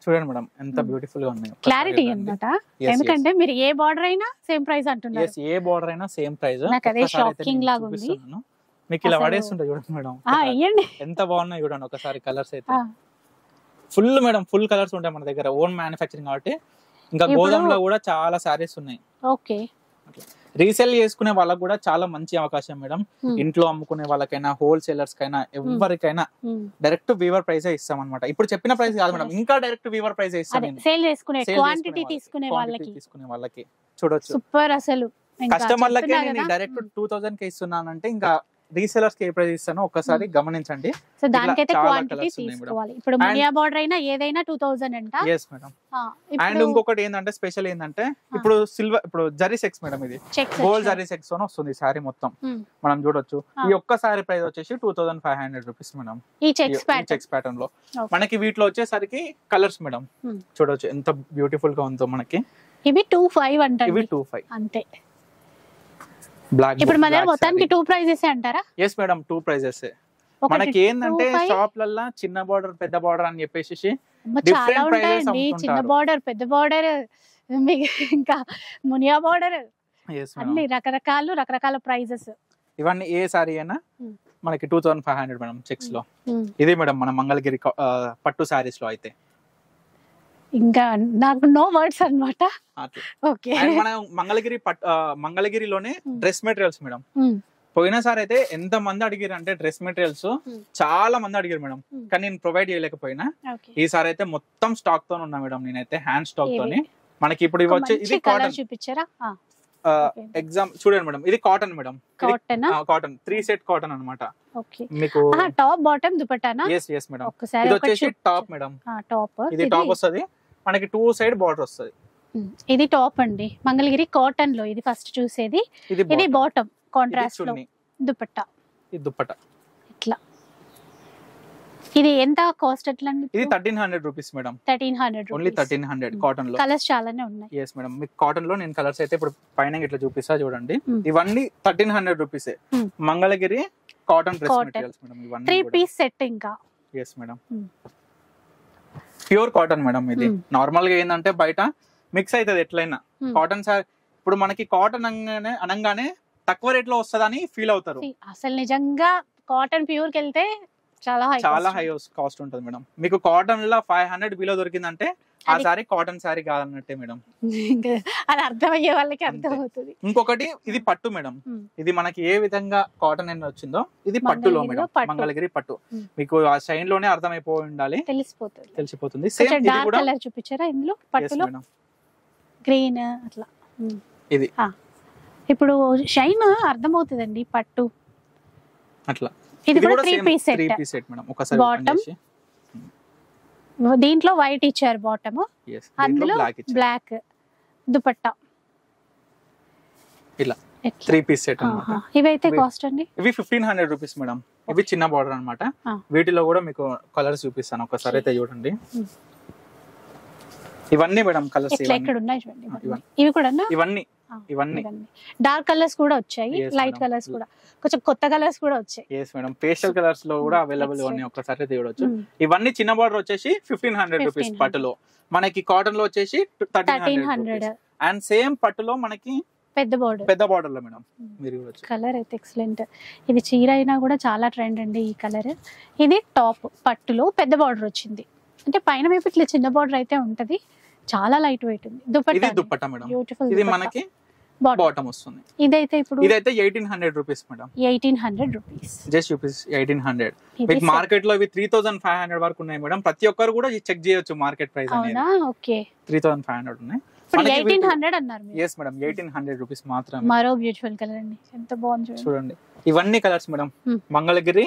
చూడండి మేడం ఎంత బ్యూటిఫుల్ గా ఉన్నాయి. క్లారిటీ అన్నమాట. ఎందుకంటే మీరు ఏ బార్డర్ అయినా సేమ్ ప్రైస్ అంటున్నారు. ఏ బార్డర్ అయినా సేమ్ ప్రైస్. నాకు అదే షాకింగ్ లాగా ఉంది. మీకు ఇలా పడేస్తుంటే చూడండి మేడం. వేయండి, ఎంత బాగున్నాయి చూడండి ఒకసారి. కలర్స్ అయితే ఫుల్ మేడం, ఫుల్ కలర్స్ ఉంటాయి మన దగ్గర ఓన్ మ్యానుఫ్యాక్చరింగ్ కాబట్టి. ఇంకా గోదాంలో కూడా చాలా సారీస్ ఉన్నాయి. ఓకే. రీసేల్ చేసుకునే వాళ్ళకి కూడా చాలా మంచి అవకాశం మేడం. ఇంట్లో అమ్ముకునే వాళ్ళకైనా హోల్సేలర్స్ కైనా ఎవరికైనా డైరెక్ట్ వీవర్ ప్రైస్ ఇస్తాం అనమాట. ఇప్పుడు చెప్పిన ప్రైస్ కాదు మేడం, ఇంకా డైరెక్ట్ వీవర్ ప్రైస్ ఇస్తాం. సేల్ చేసుకునే క్వాంటిటీ తీసుకునే వాళ్ళకి చూడొచ్చు. సూపర్. అసలు కస్టమర్లకే నేను డైరెక్ట్ 2000 కి ఇస్తున్నానంటే ఇంకా రీసేలర్స్ కి ఏ ప్రైస్ ఇస్తానో ఒక్కసారి గమనించండి. సో దానికైతే క్వాంటిటీ తీసుకోవాలి. ఇప్పుడు మునియా బార్డర్ అయినా ఏదైనా 2000 అంట. yes madam. అండ్ ఇంకొకటి ఏంటంటే స్పెషల్ ఏంటంటే ఇప్పుడు సిల్వర్, ఇప్పుడు జరీ సెక్స్ మేడం, ఇది గోల్డ్ జరీ సెక్స్ తో వస్తుంది సారీ మొత్తం. మనం చూడొచ్చు. ఈ ఒక్క సారీ ప్రైస్ వచ్చేసి 2500 రూపీస్ మేడం. ఈ చెక్స్ ప్యాటర్న్ లో మనకి వీటిలో వచ్చేసరికి కలర్స్ మేడం చూడొచ్చు ఎంత బ్యూటిఫుల్ గా ఉందో మనకి. ఇవి 25 అంటారు. ఇవి 25 అంతే. బ్లాక్ ఇప్పుడు మన దగ్గర మొత్తానికి 2 ప్రైజెస్ అంటారా? yes madam, 2 prices. మనకి ఏంటంటే షాప్ లల్లా చిన్న బార్డర్ పెద్ద బార్డర్ అని చెప్పేసి చాలా ఉంటాయండి. చిన్న బార్డర్, పెద్ద బార్డర్, ఇంకా మునియా బార్డర్, అన్ని రకరకాల ప్రైజెస్. ఇవన్నీ ఏ సారీ అయినా మనకి 2500 మేడం చెక్స్ లో. ఇది మేడం మన మంగళగిరి పట్టు సారీస్ లో అయితే ఇంకా నాకు నో వర్డ్స్ అన్నమాట. ఓకే. మన మంగళగిరిలోనే డ్రెస్ మెటీరియల్స్ మేడం. పోయినసారి అయితే ఎంత మంది అడిగారు అంటే డ్రెస్ మెటీరియల్స్ చాలా మంది అడిగారు మేడం, కానీ నేను ప్రొవైడ్ చేయలేకపోయినా. ఈసారి అయితే మొత్తం స్టాక్ తో ఉన్నా మేడం, నేనైతే హ్యాండ్ స్టాక్ తోని. మనకి ఇప్పుడు ఇవి వచ్చే ఇది కాటన్ చూపించారా? ఎగ్జామ్ చూడండి మేడం, ఇది cotton madam. Cotton 3 set cotton అన్నమాట. మీకు టాప్ బాటమ్ దుపట్టానా? yes madam. ఇది వచ్చేసి టాప్ మేడం. ఇది టాప్ వస్తది మనకి, 2 సైడ్ బార్డర్ వస్తది. ఇది టాప్ అండి, మంగళగిరి కాటన్ లో. ఇది ఫస్ట్ చూసేది. ఇది బాటమ్ కాంట్రాస్ట్ లో దుపట్టా. ఇది దుపట్టా ఇట్లా. ఇది ఎంత కాస్ట్ ఎట్లా అండి? ఇది 1300 రూపీస్ మేడం. 1300 ఓన్లీ 1300 కాటన్ లో. కలర్స్ చాలానే ఉన్నాయి. yes madam. మీకు కాటన్ లో నేను కలర్స్ అయితే ఇప్పుడు పైన ఇట్లా చూపిస్తా చూడండి. ఇవన్నీ 1300 rupees. Mangalagiri cotton dress materials madam. ఇవన్నీ 3 పీస్ సెట్. ఇంకా yes madam, pure cotton madam. ఇది నార్మల్ గా ఏంటంటే బయట మిక్స్ అవుతుంది ఎట్లయినా. కాటన్ ఇప్పుడు మనకి కాటన్ అనగానే తక్కువ రేట్ లో వస్తుందని ఫీల్ అవుతారు. అసలు నిజంగా కాటన్ ప్యూర్ కి వెళ్తే చాలా హై కాస్ట్ ఉంటుంది మేడం. మీకు కాటన్ లో 500 బిలో దొరికిందంటే ఆ సారీ కాటన్ సారీ కాదన్నట్టే మేడం. అది అర్థమయ్యే వాళ్ళకి అర్థమవుతుంది. ఇంకొకటి ఇది పట్టు మేడం. ఇది మనకి ఏ విధంగా కాటన్ అనేది వచ్చిందో ఇది పట్టులో మేడం, మంగళగిరి పట్టు. మీకు ఆ షైన్ లోనే అర్థమైపోయి ఉండాలి, తెలిసిపోతుంది. సేమ్ ఇది కూడా కలర్ చూపించారా ఇందులో పట్టులో? గ్రీన్ అట్లా. ఇది ఇప్పుడు షైన్ అర్థమవుతుందండి పట్టు అట్లా. ఇది కూడా 3 పీస్ సెట్ మేడం. ఒకసారి బాటమ్ దీంట్లో వైట్ ఇచ్చారు బాటమ్, అందులో బ్లాక్ దుపట్టా. ఇలా 3 పీస్ సెట్ అన్నమాట. ఇవైతే కాస్ట్ అండి? ఇవి 1500 రూపీస్ మేడం. ఇవి చిన్న బార్డర్ అన్నమాట. వీటిలో కూడా మీకు కలర్స్ చూపిస్తాను, ఒకసారి అయితే చూడండి. ఇవన్నీ మేడం కలర్స్ ఇక్కడ ఉన్నాయి చూడండి. ఇవి కూడా ఇవన్నీ డార్క్ కలర్స్ కూడా వచ్చాయి, లైట్ కలర్స్ కూడా, కొంచెం కొత్త కలర్స్ కూడా వచ్చాయి. yes మేడం, పేస్టల్ కలర్స్ లో కూడా అవైలబుల్ గా ఉన్నాయి, ఒక్కసారి చూడొచ్చు. ఇవన్నీ చిన్న బార్డర్ వచ్చేసి 1500 రూపీస్ పట్టులో. మనకి కాటన్ లో వచ్చేసి 1300. అండ్ సేమ్ పట్టులో మనకి పెద్ద బార్డర్ లో మేడం మీరు చూడొచ్చు. కలర్ అయితే ఎక్సలెంట్. ఇది చీర అయినా కూడా చాలా ట్రెండ్ అండి ఈ కలర్. ఇది టాప్ పట్టులో పెద్ద బార్డర్ వచ్చింది, అంటే పైన వైపు ఇట్లా చిన్న బార్డర్ అయితే ఉంటది, చాలా లైట్ వెయిట్ ఉంది. దుపట్టా మేడం. ఇది మనకి బాటమ్ వస్తుంది. ఇదైతే 1800 rupees madam. 1800 rupees just rupees 1800. మీకు మార్కెట్ లో ఇవి 3500 వరకు ఉన్నాయి మేడం. ప్రతి ఒక్కరు కూడా చెక్ చేయొచ్చు మార్కెట్ ప్రైస్ అనేది. ఓకే, 3500 ఉన్నాయి. 1800 అన్నారు. yes మేడం, 1800 రూపీస్ మాత్రమే. మరో బ్యూటిఫుల్ కలర్ అండి, ఎంత బాగుంది చూడండి. ఇవన్నీ colours madam, Mangalagiri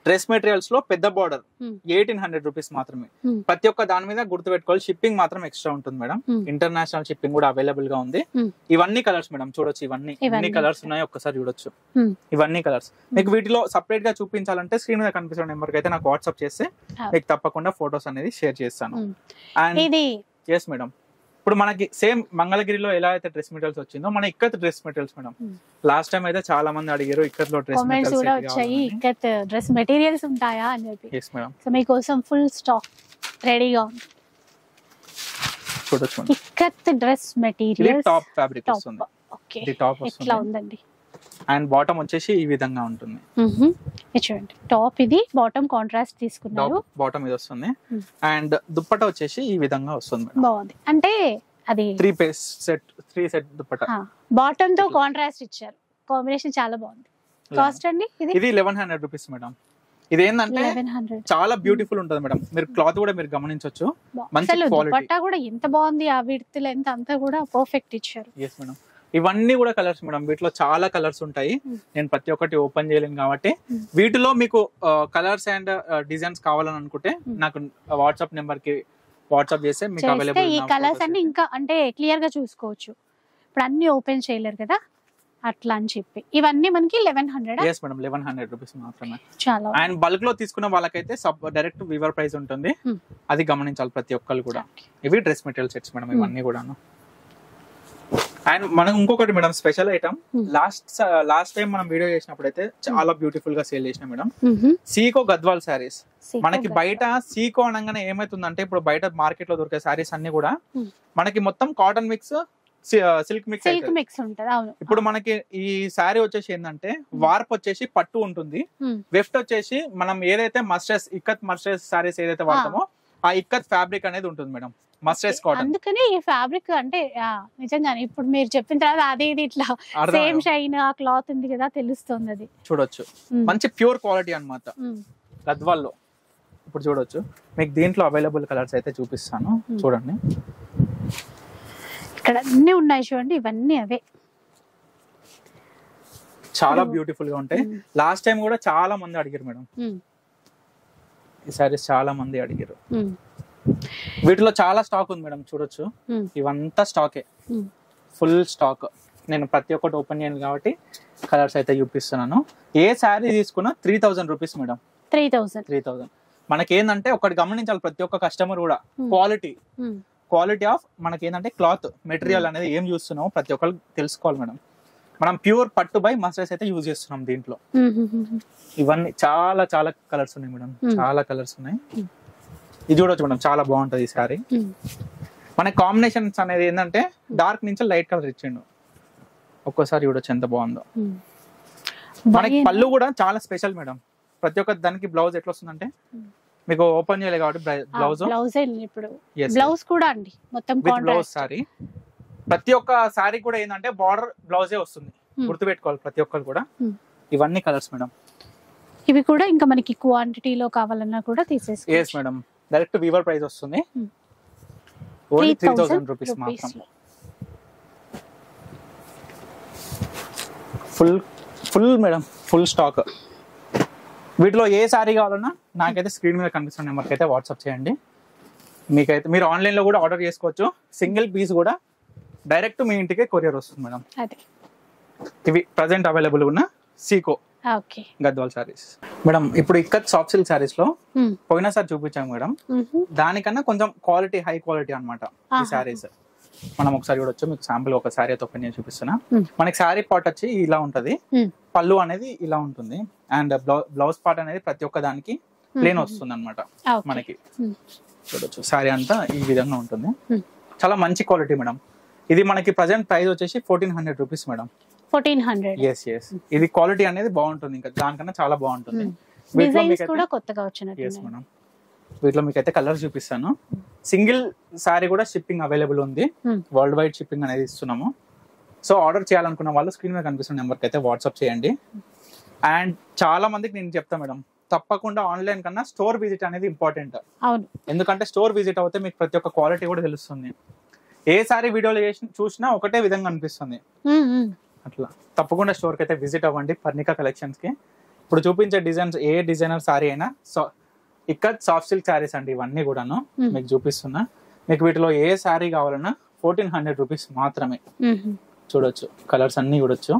dress materials లో పెద్ద బార్డర్ 1800 రూపీస్ మాత్రమే. ప్రతి ఒక్క దాని మీద గుర్తు పెట్టుకోవాలి, షిప్పింగ్ మాత్రం ఎక్స్ట్రా ఉంటుంది మేడం. ఇంటర్నేషనల్ షిప్పింగ్ కూడా అవైలబుల్ గా ఉంది. ఇవన్నీ కలర్స్ మేడం చూడొచ్చు, ఇవన్నీ కలర్స్ ఉన్నాయి, ఒక్కసారి చూడొచ్చు. ఇవన్నీ కలర్స్ మీకు వీటిలో సపరేట్ గా చూపించాలంటే స్క్రీన్ మీద కనిపిస్తున్న నెంబర్ కి అయితే నాకు వాట్సాప్ చేస్తే మీకు తప్పకుండా ఫొటోస్ అనేది షేర్ చేస్తాను. అండ్ ఎస్ మేడం, ఇప్పుడు మనకి సేమ్ మంగళగిరిలో ఎలా అయితే డ్రెస్ మెటీరియల్స్ వచ్చిందో మన ikat dress materials madam. Last time అయితే చాలా మంది అడిగారు ఇక్కత్ లో డ్రెస్ మెటీరియల్స్ కూడా వచ్చాయి, ఇక్కత్ డ్రెస్ మెటీరియల్స్ ఉంటాయా అని చెప్పి. ఎస్ మేడం, సో మీకోసం ఫుల్ స్టాక్ రెడీగా ఉంది. చూడొచ్చు madam, ikat dress materials top fabric వస్తుంది. ఓకే, ఇది టాప్ వస్తుంది. ఇట్లా ఉందండి. అండ్ బాటమ్ వచ్చేసి ఈ విధంగా ఉంటుంది. చూడండి, టాప్ ఇది, బాటమ్ కాంట్రాస్ట్ తీసుకున్నారు. బాటమ్ ఇది వస్తుంది. అండ్ దుప్పట వచ్చేసి ఈ విధంగా వస్తుంది. బాగుంది, అంటే అది 3 సెట్ దుప్పట. బాటమ్ తో కాంట్రాస్ట్ ఇచ్చారు, కాంబినేషన్ చాలా బాగుంది. కాస్ట్ అండి ఇది 1100 రూపీస్ మేడం. ఇది ఏంటంటే చాలా బ్యూటిఫుల్ ఉంటుంది మేడం. మీరు క్లాత్ కూడా మీరు గమనించొచ్చు, మంచి క్వాలిటీ. దుపట్టా కూడా ఎంత బాగుంది, ఆ విడ్త్ లెంత్ అంతా కూడా పర్ఫెక్ట్ ఇచ్చారు. ఎస్ మేడం, ఇవన్నీ కూడా కలర్స్ మేడం. వీటిలో చాలా కలర్స్ ఉంటాయి, నేను ప్రతి ఒక్కటి ఓపెన్ చేయలేను కాబట్టి వీటిలో మీకు కలర్స్ అండ్ డిజైన్స్ కావాలని అనుకుంటే నాకు వాట్సాప్ నెంబర్ కి వాట్సాప్ చేస్తే మీకు అవైలబుల్. ఈ కలర్స్ అన్ని ఇంకా అంటే క్లియర్ గా చూసుకోవచ్చు. ఇప్పుడు అన్ని ఓపెన్ చేయలేరు కదా అట్లా అని చెప్పి. ఇవన్నీ మనకి 1100. ఎస్ మేడం, 1100 రూపీస్ మాత్రమే. చాలా. అండ్ బల్క్ లో తీసుకున్న వాళ్ళకైతే డైరెక్ట్ వీవర్ ప్రైస్ ఉంటుంది, అది గమనించాలి ప్రతి ఒక్కరు కూడా. ఇవి డ్రెస్ మెటీరియల్ సెట్స్ మేడం, ఇవన్నీ కూడాను. అండ్ మనం ఇంకొకటి madam, special item. Last time మనం వీడియో చేసినప్పుడు అయితే చాలా బ్యూటిఫుల్ గా సేల్ చేసిన మేడం, సీకో గద్వాల్ శారీస్. మనకి బయట సీకో అనగానే ఏమైతుందంటే, ఇప్పుడు బయట మార్కెట్ లో దొరికే శారీస్ అన్ని కూడా మనకి మొత్తం కాటన్ మిక్స్, సిల్క్ మిక్స్ ఉంటుంది. ఇప్పుడు మనకి ఈ శారీ వచ్చేసి ఏంటంటే వార్ప్ వచ్చేసి పట్టు ఉంటుంది, వెఫ్ట్ వచ్చేసి మనం ఏదైతే మస్టర్స్ ఇక్కత్ మస్టర్స్ శారీస్ ఏదైతే వాడతామో ఆ ఇక్కత్ ఫ్యాబ్రిక్ అనేది ఉంటుంది మేడం, మస్టర్స్ కాటన్. అందుకని ఈ ఫ్యాబ్రిక్ అంటే నిజంగానే ఇప్పుడు మీరు చెప్పిన తర్వాత అది ఇది ఇట్లా సేమ్ షైన్ ఆ క్లాత్ ఉంది కదా తెలుస్తుంది. అది చూడొచ్చు, మంచి ప్యూర్ క్వాలిటీ అన్నమాట గద్వాల్లో. ఇప్పుడు చూడొచ్చు, మీకు దీంట్లో అవైలబుల్ కలర్స్ అయితే చూపిస్తాను, చూడండి. ఇక్కడ అన్ని ఉన్నాయి చూడండి, ఇవన్నీ అవే చాలా బ్యూటిఫుల్ గా ఉంటాయి. లాస్ట్ టైం కూడా చాలా మంది అడిగారు మేడం ఈ సారీస్, చాలా మంది అడిగారు. వీటిలో చాలా స్టాక్ ఉంది మేడం, చూడొచ్చు. ఇవంతా స్టాకే, ఫుల్ స్టాక్. నేను ప్రతి ఒక్కటి ఓపెన్ చేయను కాబట్టి కలర్స్ అయితే చూపిస్తున్నాను. ఏ శారీ తీసుకున్నా 3000 రూపీస్ మేడం. 3000. మనకి ఏంటంటే ఒకటి గమనించాలి ప్రతి ఒక్క కస్టమర్ కూడా, క్వాలిటీ ఆఫ్ మనకి ఏంటంటే క్లాత్ మెటీరియల్ అనేది ఏం చూస్తున్నామో ప్రతి ఒక్కరు తెలుసుకోవాలి మేడం. మనం ప్యూర్ పట్టు బై మస్టర్స్ అయితే యూజ్ చేస్తున్నాం దీంట్లో. ఇవన్నీ చాలా చాలా కలర్స్ ఉన్నాయి మేడం, చాలా కలర్స్ ఉన్నాయి. ఇది చూడొచ్చు మేడం, చాలా బాగుంటది ఈ శారీ. మన కాంబినేషన్స్ అనేది ఏంటంటే డార్క్ నుంచి లైట్ కలర్ ఇచ్చిండు, ఒక్కోసారి చూడొచ్చు ఎంత బాగుందో. మనకి పళ్ళు కూడా చాలా స్పెషల్ మేడం. ప్రతి ఒక్క దానికి బ్లౌజ్ ఎట్లా వస్తుందంటే, మీకు ఓపెన్ చేయలేదు కాబట్టి బ్లౌజ్ కూడా అండి మొత్తం బ్లౌజ్ సారీ. ప్రతి ఒక్క సారీ కూడా ఏంటంటే బార్డర్ బ్లౌజే వస్తుంది, గుర్తుపెట్టుకోవాలి ప్రతి ఒక్కరు కూడా. ఇవన్నీ కలర్స్ మేడం. ఇవి కూడా ఇంకా మనకి క్వాంటిటీలో కావాలన్నా కూడా తీసేసుకోవచ్చు. Yes madam, direct weaver price వస్తుంది, ఓన్లీ 3000 రూపీస్ మాత్రం. Full madam, full stock. వీటిలో ఏ సారీ కావాలన్నా నాకైతే స్క్రీన్ మీద కనిపిస్తున్న నెంబర్కి అయితే వాట్సాప్ చేయండి. మీకైతే మీరు ఆన్లైన్ లో కూడా ఆర్డర్ చేసుకోవచ్చు. సింగిల్ పీస్ కూడా డైరెక్ట్ మీ ఇంటికే కొరియర్ వస్తుంది మేడం. ఇవి ప్రజెంట్ అవైలబుల్ ఉన్న సీకో గద్వాల్ సారీస్ మేడం. ఇప్పుడు ఇక్కత్ సాఫ్ట్ సిల్క్ సారీస్ లో పోయినసారి చూపించాం మేడం, దానికన్నా కొంచెం క్వాలిటీ హై క్వాలిటీ అన్నమాట ఈ సారీస్. మనం ఒకసారి చూడొచ్చు, మీకు శాంపుల్ ఒక సారీ అయితే ఓపెన్ చేసి చూపిస్తున్నా. మనకి శారీ పార్ట్ వచ్చి ఇలా ఉంటది, పళ్ళు అనేది ఇలా ఉంటుంది, అండ్ బ్లౌజ్ పార్ట్ అనేది ప్రతి ఒక్క దానికి ప్లేన్ వస్తుంది అనమాట. మనకి చూడొచ్చు శారీ అంతా ఈ విధంగా ఉంటుంది, చాలా మంచి క్వాలిటీ మేడం. ఇది మనకి ప్రజెంట్ ప్రైస్ వచ్చేసి 1400 రూపీస్ మేడం. 1400. ఎస్ ఎస్, ఇది క్వాలిటీ అనేది బాగుంటుంది, ఇంకా దానికన్నా చాలా బాగుంటుంది. వీటిలో మీకు అయితే కలర్ చూపిస్తాను. సింగిల్ సారీ కూడా షిప్పింగ్ అవైలబుల్ ఉంది, వరల్డ్ వైడ్ షిప్పింగ్ అనేది ఇస్తున్నాము. సో ఆర్డర్ చేయాలనుకున్న వాళ్ళు స్క్రీన్ మీద కనిపిస్తున్న నెంబర్కి అయితే వాట్సాప్ చేయండి. అండ్ చాలా మందికి నేను చెప్తా మేడం, తప్పకుండా ఆన్లైన్ కన్నా స్టోర్ విజిట్ అనేది ఇంపార్టెంట్. ఎందుకంటే స్టోర్ విజిట్ అవుతే మీకు ప్రతి ఒక్క క్వాలిటీ కూడా తెలుస్తుంది. ఏ సారీ వీడియోలో చూసినా ఒకటే విధంగా అనిపిస్తుంది. అట్లా తప్పకుండా స్టోర్ కి అయితే విజిట్ అవ్వండి, పర్ణికా కలెక్షన్స్ కి. ఇప్పుడు చూపించే డిజైన్స్ ఏ డిజైనర్ సారీ అయినా ఇక్కడ సాఫ్ట్ సిల్క్ సారీస్ అండి ఇవన్నీ కూడాను మీకు చూపిస్తున్నా. మీకు వీటిలో ఏ సారీ కావాలన్నా 1400 రూపీస్ మాత్రమే. చూడొచ్చు కలర్స్ అన్ని చూడొచ్చు.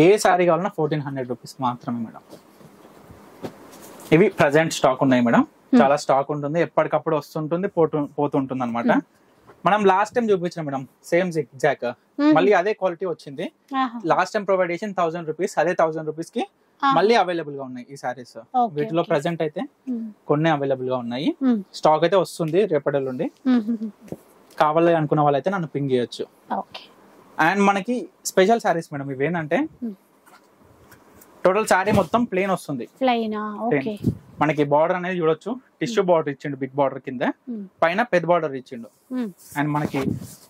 ఏ సారీ కావాలన్నా 1400 రూపీస్ మాత్రమే మేడం. ఇవి ప్రజెంట్ స్టాక్ ఉన్నాయి మేడం. చాలా స్టాక్ ఉంటుంది, ఎప్పటికప్పుడు వస్తుంటుంది పోతుంటుంది అనమాట. మనం లాస్ట్ టైం చూపించిన మేడం సేమ్ జిగ్జాక్ మళ్ళీ అదే క్వాలిటీ వచ్చింది. లాస్ట్ టైం ప్రొవైడ్ చేసిన 1000 రూపీస్, అదే 1000 రూపీస్ కి మళ్ళీ అవైలబుల్ గా ఉన్నాయి ఈ సారీస్. వీటిలో ప్రెసెంట్ అయితే కొన్ని అవైలబుల్ గా ఉన్నాయి. స్టాక్ అయితే వస్తుంది రేపటి నుండి. కావాలి అనుకున్న వాళ్ళైతే నన్ను పింగ్ చేయొచ్చు. అండ్ మనకి స్పెషల్ సారీస్ మేడం ఇవేంటంటే టోటల్ సారీ మొత్తం ప్లేన్ వస్తుంది. మనకి బార్డర్ అనేది చూడొచ్చు, టిష్యూ బార్డర్ ఇచ్చిండు బిగ్ బార్డర్ కింద, పైన పెద్ద బార్డర్ ఇచ్చిండు. అండ్ మనకి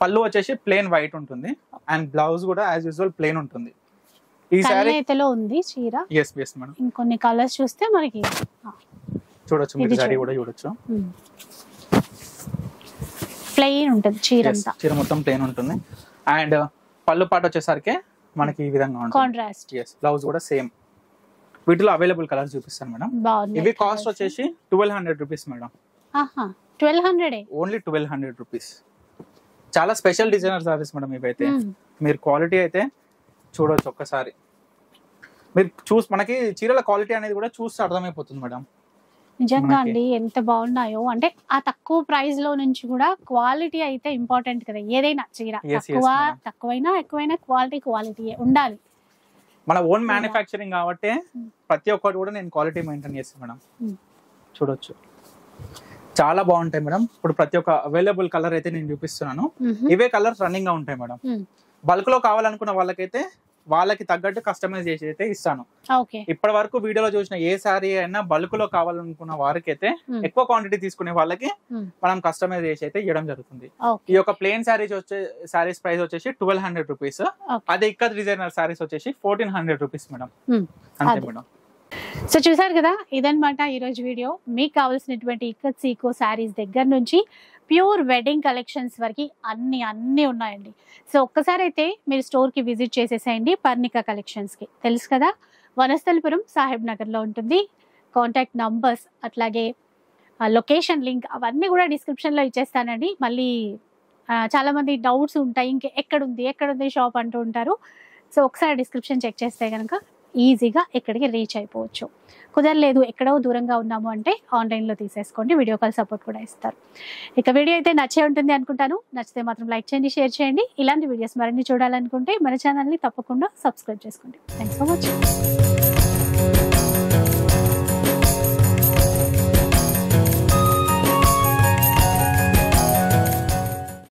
పళ్ళు వచ్చేసి ప్లేన్ వైట్ ఉంటుంది అండ్ బ్లౌజ్ కూడా యాజ్ యూజువల్ ప్లేన్ ఉంటుంది. ఈ సారీ ఉంది చీర. yes madam. ఇంకొన్ని కలర్స్ చూస్తే మనకి చూడొచ్చు, మీరు సారీ కూడా చూడొచ్చు. ప్లెయిన్ ఉంటుంది చీర అంతా. చీర మొత్తం ప్లెయిన్ ఉంటుంది. అండ్ పళ్ళు పాట వచ్చేసరికి మనకి ఈ విధంగా ఉంటుంది కాంట్రాస్ట్. బ్లౌజ్ కూడా సేమ్. వీటిలో అవైలబుల్ కలర్స్ చూపిస్తాను మేడం. ఇవి కాస్ట్ వచ్చేసి 1200 రూపీస్ మేడం. 1200 only 1200 rupees. చాలా స్పెషల్ డిజైనర్ సారీస్ మేడం ఇవైతే. మీరు క్వాలిటీ అయితే చూడొచ్చు ఒక్కసారి. మీరు మనకి చీరల క్వాలిటీ అనేది కూడా చూస్తే అర్థమైపోతుంది మేడం. నిజంగా అండి ఎంత బాగున్నాయో. అంటే ఆ తక్కువ ప్రైస్ లో నుంచి కూడా క్వాలిటీ అయితే ఇంపార్టెంట్ కదా. ఏదైనా చీర తక్కువైనా ఎక్కువైనా క్వాలిటీ ఉండాలి. మన ఓన్ మ్యానుఫ్యాక్చరింగ్ కాబట్టి ప్రతి ఒక్కటి కూడా నేను క్వాలిటీ మెయింటైన్ చేస్తాను మేడం. చూడొచ్చు చాలా బాగుంటాయి మేడం. ఇప్పుడు ప్రతి ఒక్క అవైలబుల్ కలర్ అయితే నేను చూపిస్తున్నాను. ఇవే కలర్స్ రన్నింగ్ గా ఉంటాయి మేడం. బల్క్ లో కావాలనుకున్న వాళ్ళకైతే వాళ్ళకి తగ్గట్టు కస్టమైజ్ చేసి అయితే ఇస్తాను. ఇప్పటి వరకు వీడియోలో చూసిన ఏ సారీ అయినా బల్క్ లో కావాలనుకున్న వారికి అయితే ఎక్కువ క్వాంటిటీ తీసుకునే వాళ్ళకి మనం కస్టమైజ్ చేసి అయితే ఇవ్వడం జరుగుతుంది. ఈ యొక్క ప్లేన్ సారీస్ ప్రైస్ వచ్చేసి 1200 రూపీస్. అదే ఇక్కడ డిజైనర్ సారీస్ వచ్చేసి 1400 రూపీస్ మేడం. అంతే మేడం. సో చూసారు కదా, ఇదన్నమాట ఈరోజు వీడియో. మీకు కావాల్సినటువంటి ఇక్కత్ సీకో శారీస్ దగ్గర నుంచి ప్యూర్ వెడ్డింగ్ కలెక్షన్స్ వరకు అన్ని ఉన్నాయండి. సో ఒక్కసారి అయితే మీరు స్టోర్కి విజిట్ చేసేసేయండి పర్ణిక కలెక్షన్స్కి. తెలుసు కదా, వనస్థలిపురం సాహెబ్ నగర్లో ఉంటుంది. కాంటాక్ట్ నంబర్స్ అట్లాగే లొకేషన్ లింక్ అవన్నీ కూడా డిస్క్రిప్షన్లో ఇచ్చేస్తానండి. మళ్ళీ చాలామంది డౌట్స్ ఉంటాయి, ఎక్కడుంది షాప్ అంటూ ఉంటారు. సో ఒకసారి డిస్క్రిప్షన్ చెక్ చేస్తే కనుక ఈజీగా ఎక్కడికి రీచ్ అయిపోవచ్చు. కుదరలేదు ఎక్కడో దూరంగా ఉన్నాము అంటే ఆన్లైన్లో తీసేసుకోండి, వీడియో కాల్ సపోర్ట్ కూడా ఇస్తారు. ఇక వీడియో అయితే నచ్చే ఉంటుంది అనుకుంటాను. నచ్చితే మాత్రం లైక్ చేయండి, షేర్ చేయండి. ఇలాంటి వీడియోస్ మరిన్ని చూడాలనుకుంటే మన ఛానల్ని తప్పకుండా సబ్స్క్రైబ్ చేసుకోండి. Thanks for watching.